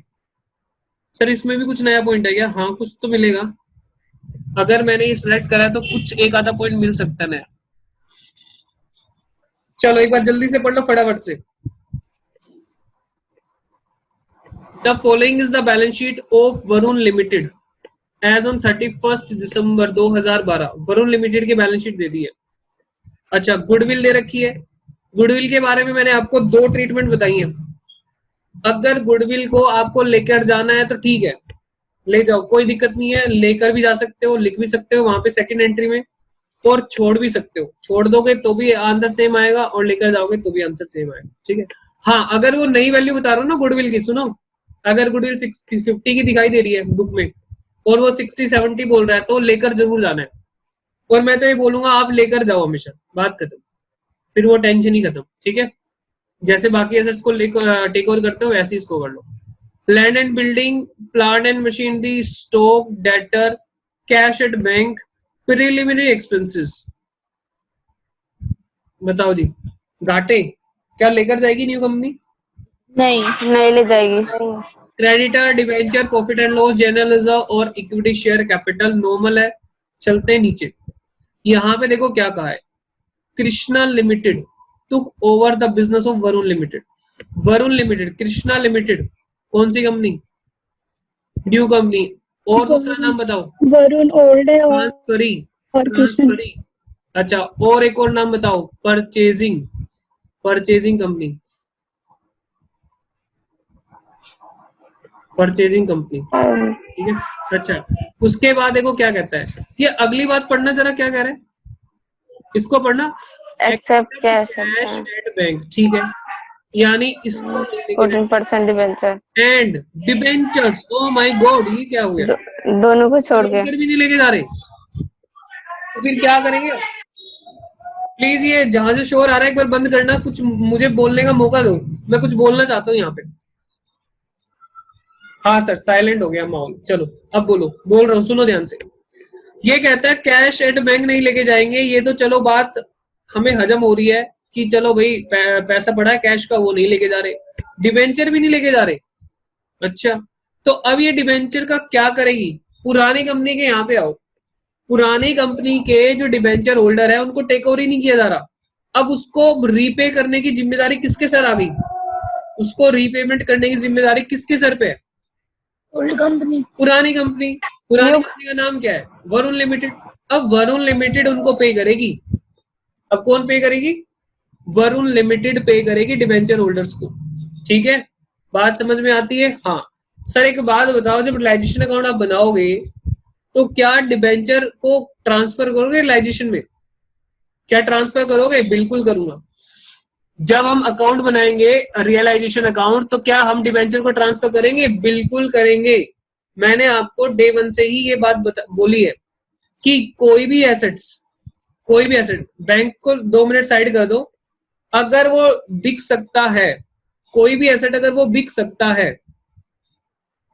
सर इसमें भी कुछ नया पॉइंट है क्या? हाँ कुछ तो मिलेगा, अगर मैंने ये सिलेक्ट करा तो कुछ एक आधा पॉइंट मिल सकता है नया। चलो एक बार जल्दी से पढ़ लो फटाफट से। The following is the balance sheet of Varun limited as on 31 December 2012। Varun limited की बैलेंस शीट दे दी है। अच्छा गुडविल दे रखी है। गुडविल के बारे में मैंने आपको 2 ट्रीटमेंट बताई है। अगर गुडविल को आपको लेकर जाना है तो ठीक है, ले जाओ, कोई दिक्कत नहीं है, लेकर भी जा सकते हो, लिख भी सकते हो वहां पे सेकंड एंट्री में, और छोड़ भी सकते हो। छोड़ दोगे तो भी आंसर सेम आएगा और लेकर जाओगे तो भी आंसर सेम आएगा, ठीक है। हाँ अगर वो नई वैल्यू बता रहा हूँ ना गुडविल की, सुनो, अगर गुडविल 50 की दिखाई दे रही है बुक में और वो 60-70 बोल रहा है तो लेकर जरूर जाना है। और मैं तो ये बोलूंगा आप लेकर जाओ हमेशा, बात खत्म, फिर वो टेंशन ही खत्म, ठीक है। जैसे बाकी एसेट्स को टेक ओवर करते हो वैसे ही इसको कर लो। Land and building, plant and machinery, stock, debtor, cash at bank, preliminary expenses. बताओ जी, घाटे क्या लेकर जाएगी न्यू कंपनी? नहीं ले जाएगी। Creditor, debenture, profit and loss, general reserve और इक्विटी शेयर कैपिटल नॉर्मल है। चलते हैं नीचे, यहाँ पे देखो क्या कहा है। Krishna limited took over the business of Varun limited. Varun limited, Krishna limited कौन सी कंपनी? New company. और दूसरा नाम बताओ। वरुण ओल्ड है और कृष्ण। अच्छा और एक और नाम बताओ। Purchasing, purchasing company, purchasing company, ठीक है। अच्छा उसके बाद देखो क्या कहता है, ये अगली बात पढ़ना जरा, क्या कह रहा है इसको पढ़ना। एक्सेप्ट कैश एट बैंक, ठीक है, यानी इसको 14% debenture and debentures. Oh my God, ये क्या हो गया? दोनों को छोड़ के डिबेंचर भी नहीं लेके जा रहे, तो फिर क्या करेंगे? प्लीज ये जहां से शोर आ रहा है एक बार बंद करना, कुछ मुझे बोलने का मौका दो, मैं कुछ बोलना चाहता हूँ यहाँ पे। हाँ सर साइलेंट हो गया माहौल। चलो अब बोलो, बोल रहा हूँ, सुनो ध्यान से। ये कहता है कैश एट बैंक नहीं लेके जाएंगे, ये तो चलो बात हमें हजम हो रही है कि चलो भाई पैसा पड़ा है कैश का, वो नहीं लेके जा रहे। डिबेंचर भी नहीं लेके जा रहे। अच्छा तो अब ये डिबेंचर का क्या करेगी? पुरानी कंपनी के यहाँ पे आओ, पुरानी कंपनी के जो डिबेंचर होल्डर है उनको टेक ओवर ही नहीं किया जा रहा। अब उसको रीपे करने की जिम्मेदारी किसके सर आ गई? उसको रीपेमेंट करने की जिम्मेदारी किसके सर पे है? ओल्ड कंपनी, पुरानी कंपनी। पुरानी कंपनी का नाम क्या है? वरुण लिमिटेड। अब वरुण लिमिटेड उनको पे करेगी। अब कौन पे करेगी? वरुण लिमिटेड पे करेगी डिबेंचर होल्डर्स को, ठीक है। बात समझ में आती है? हाँ सर एक बात बताओ, जब रियलाइजेशन अकाउंट आप बनाओगे तो क्या डिबेंचर को ट्रांसफर करोगे रियलाइजेशन में? क्या ट्रांसफर करोगे? बिल्कुल करूंगा। जब हम अकाउंट बनाएंगे रियलाइजेशन अकाउंट तो क्या हम डिबेंचर को ट्रांसफर करेंगे? बिल्कुल करेंगे। मैंने आपको डे 1 से ही ये बात बोली है कि कोई भी एसेट्स, कोई भी एसेट, बैंक को 2 मिनट साइड कर दो, अगर वो बिक सकता है, कोई भी एसेट अगर वो बिक सकता है,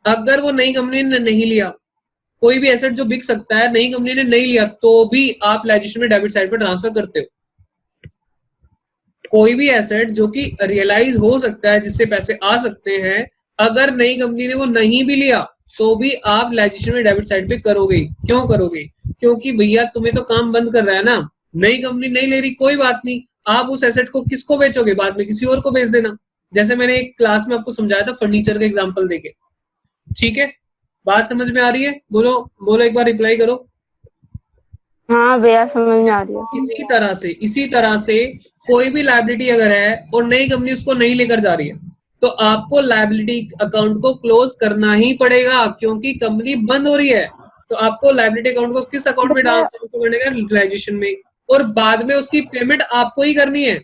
अगर वो नई कंपनी ने नहीं लिया, कोई भी एसेट जो बिक सकता है नई कंपनी ने नहीं लिया, तो भी आप रियलाइजेशन में डेबिट साइड पर ट्रांसफर करते हो। कोई भी एसेट जो कि रियलाइज हो सकता है, जिससे पैसे आ सकते हैं, अगर नई कंपनी ने वो नहीं भी लिया तो भी आप लाइजेशन में डेबिट साइड पे करोगे। क्यों करोगे? क्योंकि भैया तुम्हें तो काम बंद कर रहा है ना, नई कंपनी नहीं ले रही, कोई बात नहीं, आप उस एसेट को किसको बेचोगे? बाद में किसी और को बेच देना, जैसे मैंने एक क्लास में आपको समझाया था फर्नीचर का एग्जांपल देके। ठीक है, बात समझ में आ रही है? बोलो बोलो, एक बार रिप्लाई करो। हाँ भैया समझ में आ रही है। इसी तरह से कोई भी लायबिलिटी अगर है और नई कंपनी उसको नहीं लेकर जा रही है, तो आपको लायबिलिटी अकाउंट को क्लोज करना ही पड़ेगा, क्योंकि कंपनी बंद हो रही है। तो आपको लायबिलिटी अकाउंट को किस अकाउंट में ट्रांसफर करने का? यूटिलाइजेशन में। और बाद में उसकी पेमेंट आपको ही करनी है,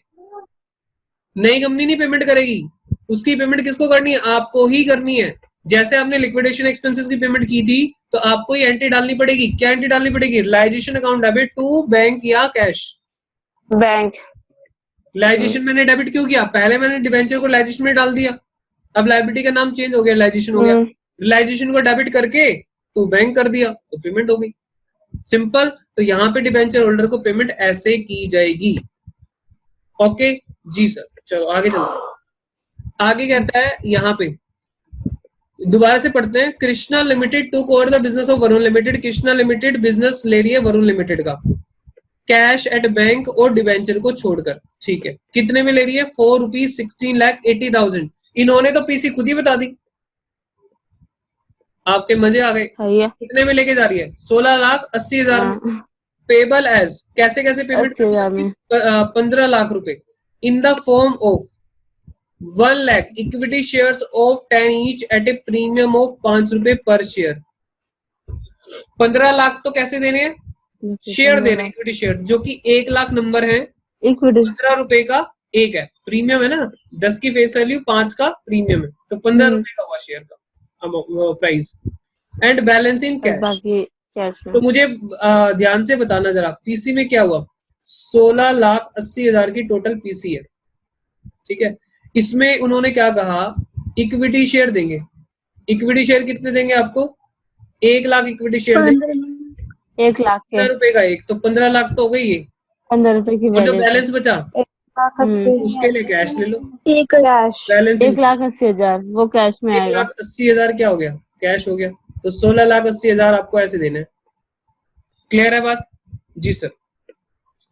नई कंपनी नहीं पेमेंट करेगी, उसकी पेमेंट किसको करनी है? आपको ही करनी है। जैसे आपने लिक्विडेशन एक्सपेंसेस की पेमेंट की थी, तो आपको ही एंट्री डालनी पड़ेगी। क्या एंट्री डालनी पड़ेगी? लाइजेशन अकाउंट डेबिट टू बैंक या कैश। बैंक। लाइजेशन मैंने डेबिट क्यों किया? पहले मैंने डिबेंचर को लाइजेशन में डाल दिया, अब लायबिलिटी का नाम चेंज हो गया, लाइजेशन हो गया। लाइजेशन को डेबिट करके तो बैंक कर दिया, तो पेमेंट हो गई, सिंपल। तो यहाँ पे डिबेंचर होल्डर को पेमेंट ऐसे की जाएगी। ओके जी सर, चलो आगे चलो। आगे कहता है यहाँ पे, दोबारा से पढ़ते हैं। Krishna limited to over the business of Varun limited. Krishna limited business ले रही है वरुण लिमिटेड का, कैश एट बैंक और डिबेंचर को छोड़कर। ठीक है, कितने में ले रही है? 4 रुपीज 16,80,000। इन्होंने तो पीसी खुद ही बता दी, आपके मजे आ गए। कितने में लेके जा रही है? 16,80,000 में। पेबल एज, कैसे कैसे पेमेंट? 15 लाख रुपए in the form of 1 lakh equity shares of 10 each eight a premium of 5 रुपए पर शेयर। 15 लाख तो कैसे देने हैं? शेयर देने, इक्विटी शेयर, जो कि 1 लाख नंबर है, 15 रुपए का एक है, प्रीमियम है ना, 10 की फेस वैल्यू, 5 का प्रीमियम है, तो 15 रुपए का हुआ शेयर का price. And balance in cash. तो मुझे ध्यान से बताना जरा, पीसी में क्या हुआ? 16,80,000 की टोटल पीसी है। ठीक है, इसमें उन्होंने क्या कहा? इक्विटी शेयर देंगे। इक्विटी शेयर कितने देंगे आपको? 1 लाख इक्विटी शेयर देंगे, 1 लाख के 15 रुपए का एक, तो 15 लाख तो हो गई है। 15 रुपए की और जो बैलेंस बचा 1,80,000 उसके लिए कैश ले लो। कैश। बैलेंस 1,80,000 वो कैश में आएगा। 1,80,000 क्या हो गया? कैश हो गया। तो 16,80,000 आपको ऐसे देना है। क्लियर है बात? जी सर।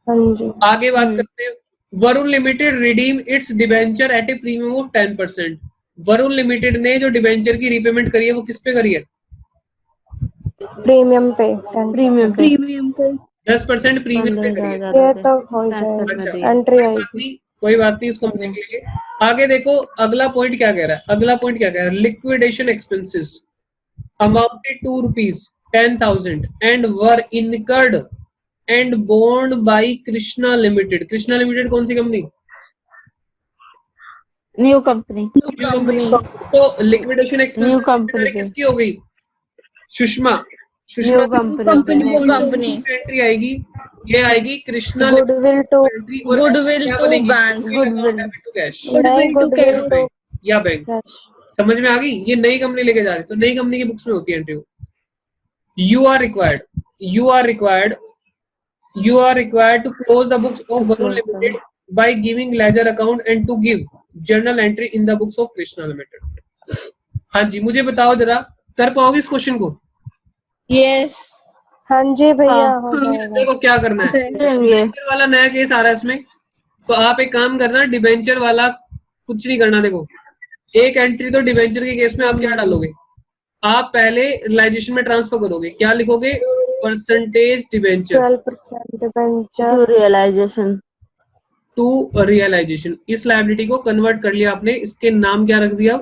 हाँ जी। आगे बात करते हैं। Varun limited redeem its debenture at a premium of 10%। Varun limited ने जो डिबेंचर की रीपेमेंट करी है वो किस पे करी है? प्रीमियम पे। प्रीमियम पे 10% प्रीमियम पे करी है। ये तो हो जाएगा, अच्छा, एंट्री आएगी। कोई बात नहीं, उसको हम देख लेंगे। आगे देखो अगला पॉइंट क्या कह रहा है। अगला पॉइंट क्या कह रहा है? Liquidation expenses amounted to rupees 10,000 and were incurred and borne by Krishna limited. Krishna limited कौन सी कंपनी? New company. तो लिक्विडेशन एक्सपेंसेस किसकी हो गई? सुषमा कंपनी एंट्री आएगी, ये आएगी Krishna goodwill to bank, to cash या बैंक। कैश। समझ में आ गई? ये नई कंपनी लेके जा रही, तो नई कंपनी की बुक्स में होती है entry. You are required to close the books of Varun limited by giving ledger account and to give journal entry in the books of Krishna limited. हाँ जी, मुझे बताओ जरा, कर पाओगे इस क्वेश्चन को? यस। हाँ जी भैया, हो जाएगा। देखो क्या करना है, डिबेंचर वाला नया केस आ रहा है इसमें, तो आप एक काम करना, डिबेंचर वाला कुछ नहीं करना। देखो एक एंट्री तो डिबेंचर के केस में आप क्या डालोगे? आप पहले रियलाइजेशन में ट्रांसफर करोगे, क्या लिखोगे? Percentage debenture 12% debenture to realization. इस लायबिलिटी को कन्वर्ट कर लिया आपने, इसके नाम क्या रख दिया?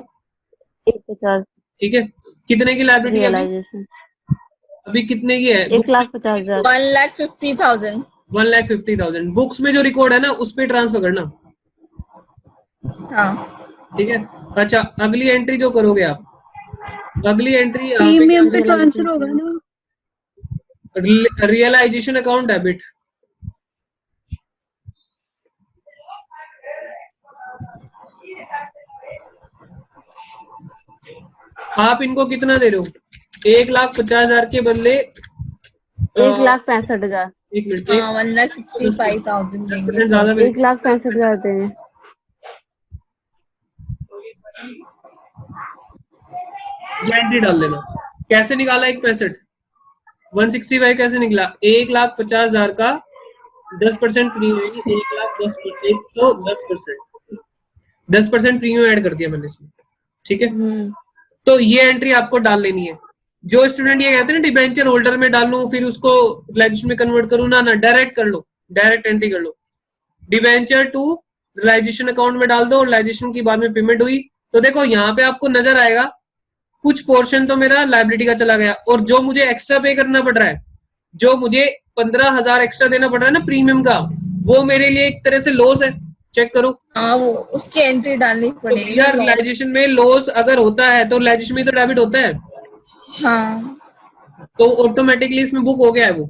1,50,000। ठीक है, कितने की लायबिलिटी है अभी कितने की है? 1,50,000। 1,50,000। 1,50,000 बुक्स में जो रिकॉर्ड है ना उस पे ट्रांसफर करना। हाँ ठीक है। अच्छा, अगली एंट्री जो करोगे आप, अगली एंट्री प्रीमियम पे ट्रांसफर होगा ना? Realization account debit. आप इनको कितना दे रहे हो? 1,50,000 के बदले 1,65,000। एक मिनट, 1,65,000 देंगे। ज्यादा 1,65,000 देंगे। ये एंट्री डाल देना। कैसे निकाला 165? 165 कैसे निकला? 1,50,000 का 10% प्रीमियम, 10% प्रीमियम ऐड कर दिया मैंने इसमें, ठीक है। तो ये एंट्री आपको डाल लेनी है। जो स्टूडेंट ये कहते हैं ना डिबेंचर होल्डर में डालूं फिर उसको रिलाइजेशन में कन्वर्ट करूं, ना डायरेक्ट कर लो, डायरेक्ट एंट्री कर लो। डिबेंचर टू रिलाइजेशन अकाउंट में डाल दो, रिलाइजेशन की बाद में पेमेंट हुई तो देखो यहाँ पे आपको नजर आएगा कुछ पोर्शन तो मेरा लायबिलिटी का चला गया, और जो मुझे एक्स्ट्रा पे करना पड़ रहा है, जो मुझे 15,000 एक्स्ट्रा देना पड़ रहा है ना प्रीमियम का, वो मेरे लिए एक तरह से लॉस है। चेक करो, हाँ वो उसकी एंट्री डालनी तो पड़ेगी। यार रिलाइजेशन में लॉस अगर होता है तो रिलाइजेशन में तो डेबिट होता है, हाँ तो ऑटोमेटिकली इसमें बुक हो गया है वो।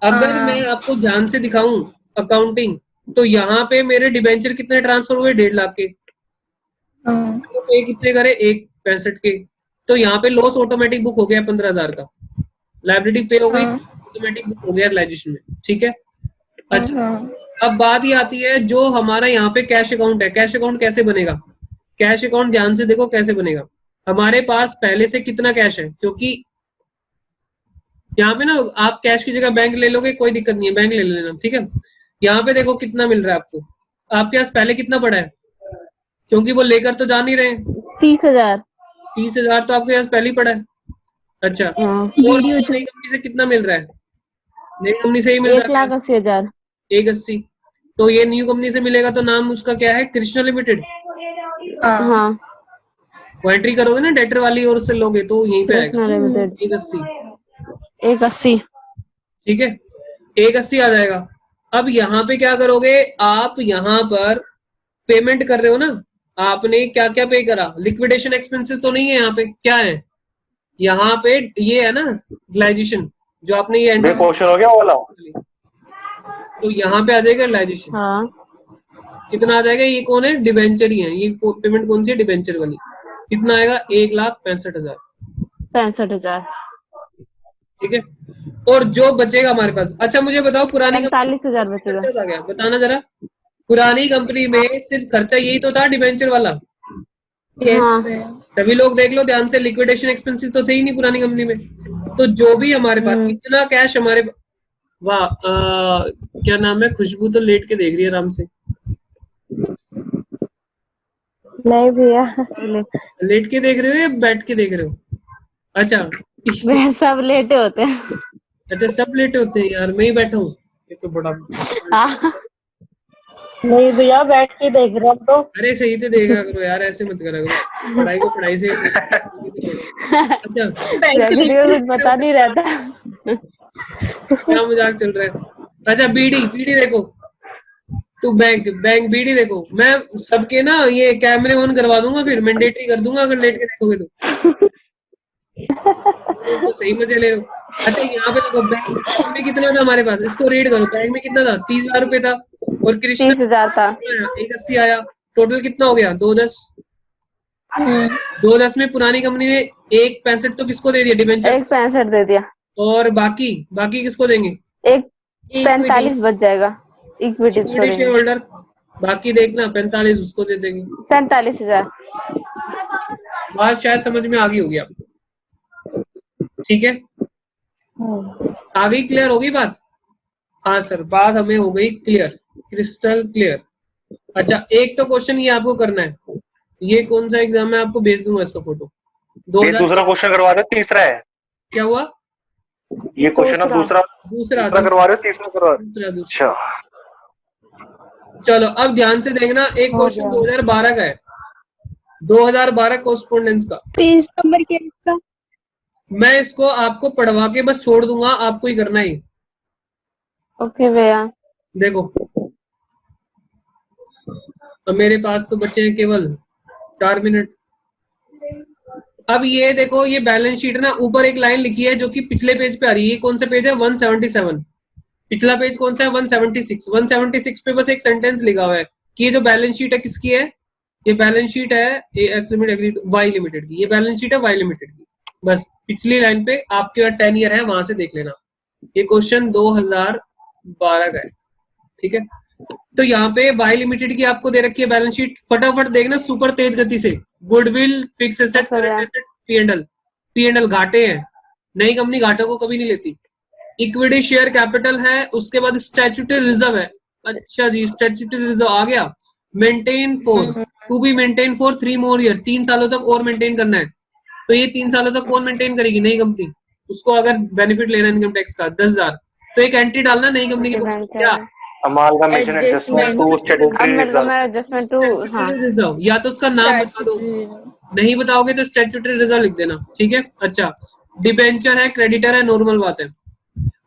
अगर हाँ। मैं आपको ध्यान से दिखाऊं अकाउंटिंग, तो यहाँ पे मेरे डिबेंचर कितने ट्रांसफर हुए? 1.5 लाख के। हाँ। तो पे कितने करे? 1,65 के। तो यहाँ पे लॉस ऑटोमेटिक बुक हो गया 15,000 का, लाइबिलिटी पे हो गई, ऑटोमेटिक बुक हो गया रिलाइजेशन में, ठीक है। अच्छा, हाँ। अब बात ये आती है जो हमारा यहाँ पे कैश अकाउंट है, कैश अकाउंट कैसे बनेगा? कैश अकाउंट ध्यान से देखो कैसे बनेगा। हमारे पास पहले से कितना कैश है, क्योंकि यहाँ पे ना आप कैश की जगह बैंक ले लोगे, कोई दिक्कत नहीं है, बैंक ले लेना, ठीक है। यहाँ पे देखो कितना मिल रहा है आपको, आपके पास पहले कितना पड़ा है, क्योंकि वो लेकर तो जा नहीं रहे। 30,000। 30,000 तो आपके पास पहले ही पड़ा है। अच्छा, हाँ। और नई कंपनी से कितना मिल रहा है? नई कंपनी से ही मिल रहा है 1,80,000। 1,80। तो ये न्यू कंपनी से मिलेगा तो नाम उसका क्या है? कृष्णा लिमिटेड। हाँ। वो एंट्री करोगे ना डेटर वाली और उससे लोगे तो यहीं पे आएगा कृष्णा लिमिटेड 1,80, 1,80। ठीक है। 1,80 आ जाएगा। अब यहाँ पे क्या करोगे आप? यहाँ पर पेमेंट कर रहे हो ना, आपने क्या क्या पे करा? लिक्विडेशन एक्सपेंसेस तो नहीं है यहाँ पे, क्या है यहाँ पे? ये है ना रिलाइजेशन, जो आपने ये एंट्री क्वेश्चन हो गया वो वाला। तो यहाँ पे आ जाएगा रिलाइजेशन। हाँ। कितना आ जाएगा? ये कौन है? डिबेंचर ही है ये। पेमेंट कौन सी है? डिबेंचर वाली। कितना आएगा? 1,65,000। 65,000। ठीक है। और जो बचेगा हमारे पास, अच्छा मुझे बताओ पुरानी 45,000 बचेगा। खर्चा था क्या? बताना जरा। पुरानी कंपनी में सिर्फ खर्चा यही तो था डिबेंचर वाला। हाँ। सभी लोग देख लो ध्यान से, लिक्विडेशन एक्सपेंसेस तो थे ही नहीं पुरानी कंपनी में। तो जो भी हमारे पास इतना कैश हमारे, वाह क्या नाम है? खुशबू तो लेट के देख रही है आराम से। नहीं भैया, लेट के देख रहे हो या बैठ के देख रहे हो? अच्छा वह सब लेटे होते हैं। अच्छा, सब लेटे होते हैं यार, मैं ही बैठा हूँ, ये तो बड़ा। हाँ। नहीं भैया बैठ के देख रहा हूँ तो। अरे सही से देखा करो यार, ऐसे मत करा करो, पढ़ाई को पढ़ाई से। अच्छा रवि को कुछ पता नहीं रहता। क्या मजाक चल रहा है? अच्छा बीडी देखो, तू बैंक बीडी देखो। मैं सबके ना ये कैमरे ऑन करवा दूंगा, फिर मैंडेटरी कर दूंगा अगर लेट के देखोगे तो सही मजे ले लो। अच्छा यहाँ पे देखो, बैंक में कितना था हमारे पास, इसको रीड करो। बैंक में कितना था? 30,000 रुपए था, और कृष्णा 30,000 था। 1,80 आया। टोटल कितना हो गया? 2,10। 2,10 में पुरानी कंपनी ने 1,65 तो किसको दे दिया? डिबेंचर। 1,65 दे दिया, और बाकी किसको देंगे? 1,45 बच जाएगा इक्विटी शेयर होल्डर। बाकी देखना 45 उसको दे देंगे। 45,000। बात शायद समझ में आ गई होगी आपको, ठीक है। आ गई? क्लियर हो गई बात? हाँ सर, बात हमें हो गई क्लियर, क्रिस्टल क्लियर। अच्छा एक तो क्वेश्चन ये आपको करना है, ये कौन सा एग्जाम है आपको भेज दूंगा इसका फोटो। दूसरा क्वेश्चन करवा रहे हो, तीसरा है? क्या हुआ? ये क्वेश्चन आप दूसरा करवा रहे हो, तीसरा करवा रहे हो? अच्छा चलो अब ध्यान से देखना, एक क्वेश्चन 2012 का है, 2012 कोरेस्पोंडेंस का। पेज नंबर क्या है इसका? मैं इसको आपको पढ़वा के बस छोड़ दूंगा, आपको ही करना ही। ओके भैया। देखो अब मेरे पास तो बचे हैं केवल 4 मिनट। अब ये देखो, ये बैलेंस शीट ना, ऊपर एक लाइन लिखी है जो कि पिछले पेज पे आ रही है। ये कौन सा पेज है? 177। पिछला पेज कौन सा है? 176। 176 पे बस एक सेंटेंस लिखा हुआ है कि ये जो बैलेंस शीट है किसकी है? ये बैलेंस शीट है वाई लिमिटेड की। ये बैलेंस शीट है वाई लिमिटेड की। बस पिछली लाइन पे आपके पास 10 ईयर है, वहां से देख लेना। ये क्वेश्चन 2012 का है, ठीक है। तो यहाँ पे वाई लिमिटेड की आपको दे रखी है बैलेंस शीट, फटाफट देखना सुपर तेज गति से। Goodwill, fix asset, current asset, P&L। P&L घाटे हैं, नई कंपनी घाटों को कभी नहीं लेती। इक्विटी शेयर कैपिटल है, उसके बाद स्टैट्यूटरी रिजर्व है। अच्छा जी, स्टैट्यूटरी रिजर्व आ गया। Maintain for, to be maintain for 3 more year, 3 सालों तक और मेंटेन करना है। तो ये 3 सालों तक कौन मेंटेन करेगी? नई कंपनी। उसको अगर बेनिफिट लेना है इनकम टैक्स का 10,000, तो एक एंट्री डालना नई कंपनी के बुक्स में, क्या? Amalgamation adjustment to statutory reserve. Adjustment to, हाँ स्टैट्यूटरी रिजर्व, या तो उसका नाम बता दो, नहीं बताओगे तो स्टैट्यूटरी रिजर्व लिख देना, ठीक है। अच्छा, डिबेंचर है, क्रेडिटर है, नॉर्मल बात है।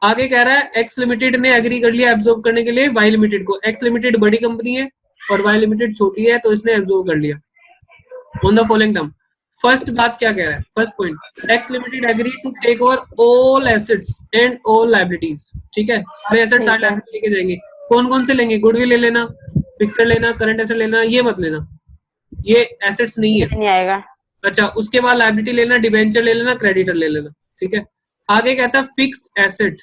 आगे कह रहा है एक्स लिमिटेड ने एग्री कर लिया एब्जॉर्ब करने के लिए वाई लिमिटेड को। एक्स लिमिटेड बड़ी कंपनी है और वाई लिमिटेड छोटी है, तो इसने एब्जॉर्ब कर लिया on the following term. First बात क्या कह रहा है, first point, X limited agree to take over all assets and all liabilities, ठीक है। सारे एसेट्स सारे लायबिलिटी लेके जाएंगे। कौन कौन से लेंगे? गुडविल ले लेना, फिक्सड लेना, करंट एसेट लेना, ये मत लेना, ये एसेट्स नहीं है, नहीं आएगा। अच्छा। उसके बाद लायबिलिटी लेना, डिबेंचर ले लेना, क्रेडिटर ले लेना, ठीक है। आगे कहता है fixed asset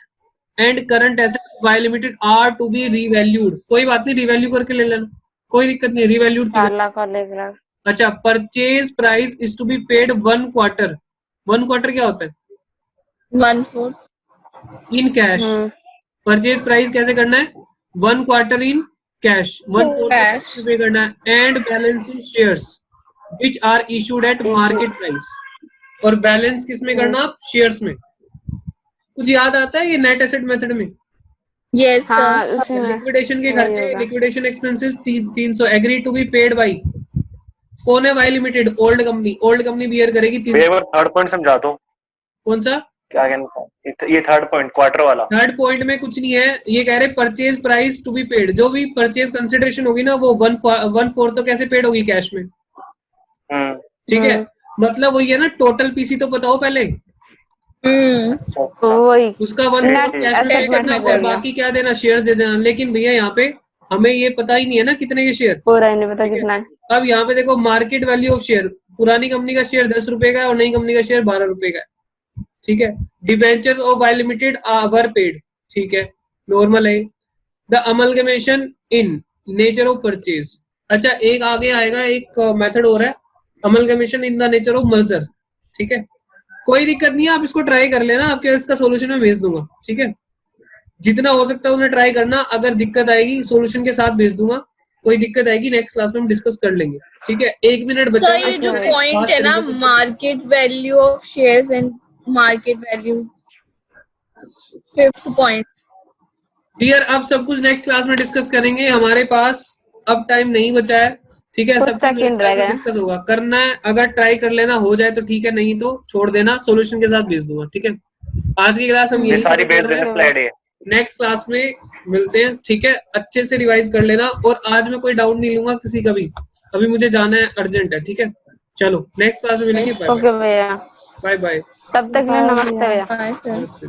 and current asset by limited are to be revalued. कोई बात नहीं, रीवैल्यू करके ले लेना, कोई दिक्कत नहीं, रीवैल्यूड। 4 लाख और 1 लाख। अच्छा, purchase price is to be paid 1 quarter। 1 quarter क्या होता है? 1/4 इन कैश। परचेज प्राइस कैसे करना है? 1 quarter इन कैश, 1/4 Cash. पे करना है। And balance in shares which are issued at market price. और बैलेंस किस में करना? आप शेयर्स में। कुछ याद आता है ये नेट एसेट मेथड में? यस हाँ, सर। उसी में लिक्विडेशन के वही खर्चे, होगा। Liquidation expenses 300 agree to be paid by. कौन है? Y limited, old company. Old company bear करेगी 300। वेवर थर्ड पॉइंट समझा दो, कौन सा? क्या कहना था ये थर्ड पॉइंट क्वार्टर वाला। थर्ड पॉइंट में कुछ नहीं है, ये कह रहे purchase price to be paid. जो भी परचेज कंसिडरेशन होगी ना, वो 1/4 तो कैसे पेड होगी? कैश में, ठीक है। मतलब वही है ना, टोटल पीसी तो बताओ पहले, तो वही उसका 1/4 Net कैश में पे asset करना method और हो गया। बाकी क्या देना? शेयर्स दे देना। लेकिन भैया यहाँ पे हमें ये पता ही नहीं है ना कितने के शेयर। पूरा ही नहीं पता कितना है। अब यहाँ पे देखो, मार्केट वैल्यू ऑफ शेयर, पुरानी कंपनी का शेयर 10 रुपए का है और नई कंपनी का शेयर 12 रुपए का है, ठीक है। Debentures of Y limited were paid, ठीक है, नॉर्मल है। The amalgamation in nature of purchase. अच्छा, एक आगे आएगा, एक मेथड हो रहा है, amalgamation in the nature of merger, ठीक है। कोई दिक्कत नहीं है, आप इसको ट्राई कर लेना, आपके इसका सोल्यूशन मैं भेज दूंगा, ठीक है। जितना हो सकता है उन्हें ट्राई करना, अगर दिक्कत आएगी सोल्यूशन के साथ भेज दूंगा, कोई दिक्कत आएगी नेक्स्ट क्लास में हम डिस्कस कर लेंगे, ठीक है। 1 मिनट बचा सर है, ये जो इसमें पॉइंट खास है ना, तरीके से- market value of shares and market value, 5th point. Dear, अब सब कुछ नेक्स्ट क्लास में डिस्कस करेंगे, हमारे पास अब टाइम नहीं बचा है, ठीक है। कुछ सब कुछ second नेक्स्ट रह क्लास में गए। डिस्कस होगा। करना है, अगर ट्राई कर लेना हो जाए तो ठीक है, नहीं तो छोड़ देना, सॉल्यूशन के साथ भेज दूंगा, ठीक है। आज की क्लास हम ये यही सारी भेज कर रहे देना हैं, स्लाइड है। नेक्स्ट क्लास में मिलते हैं, ठीक है। अच्छे से रिवाइज कर लेना, और आज मैं कोई डाउट नहीं लूंगा किसी का भी, अभी मुझे जाना है, अर्जेंट है, ठीक है। चलो नेक्स्ट क्लास में मिलेंगे, बाय ओके भैया, बाय बाय। तब तक के लिए नमस्ते भैया। हाँ सर। नमस्ते।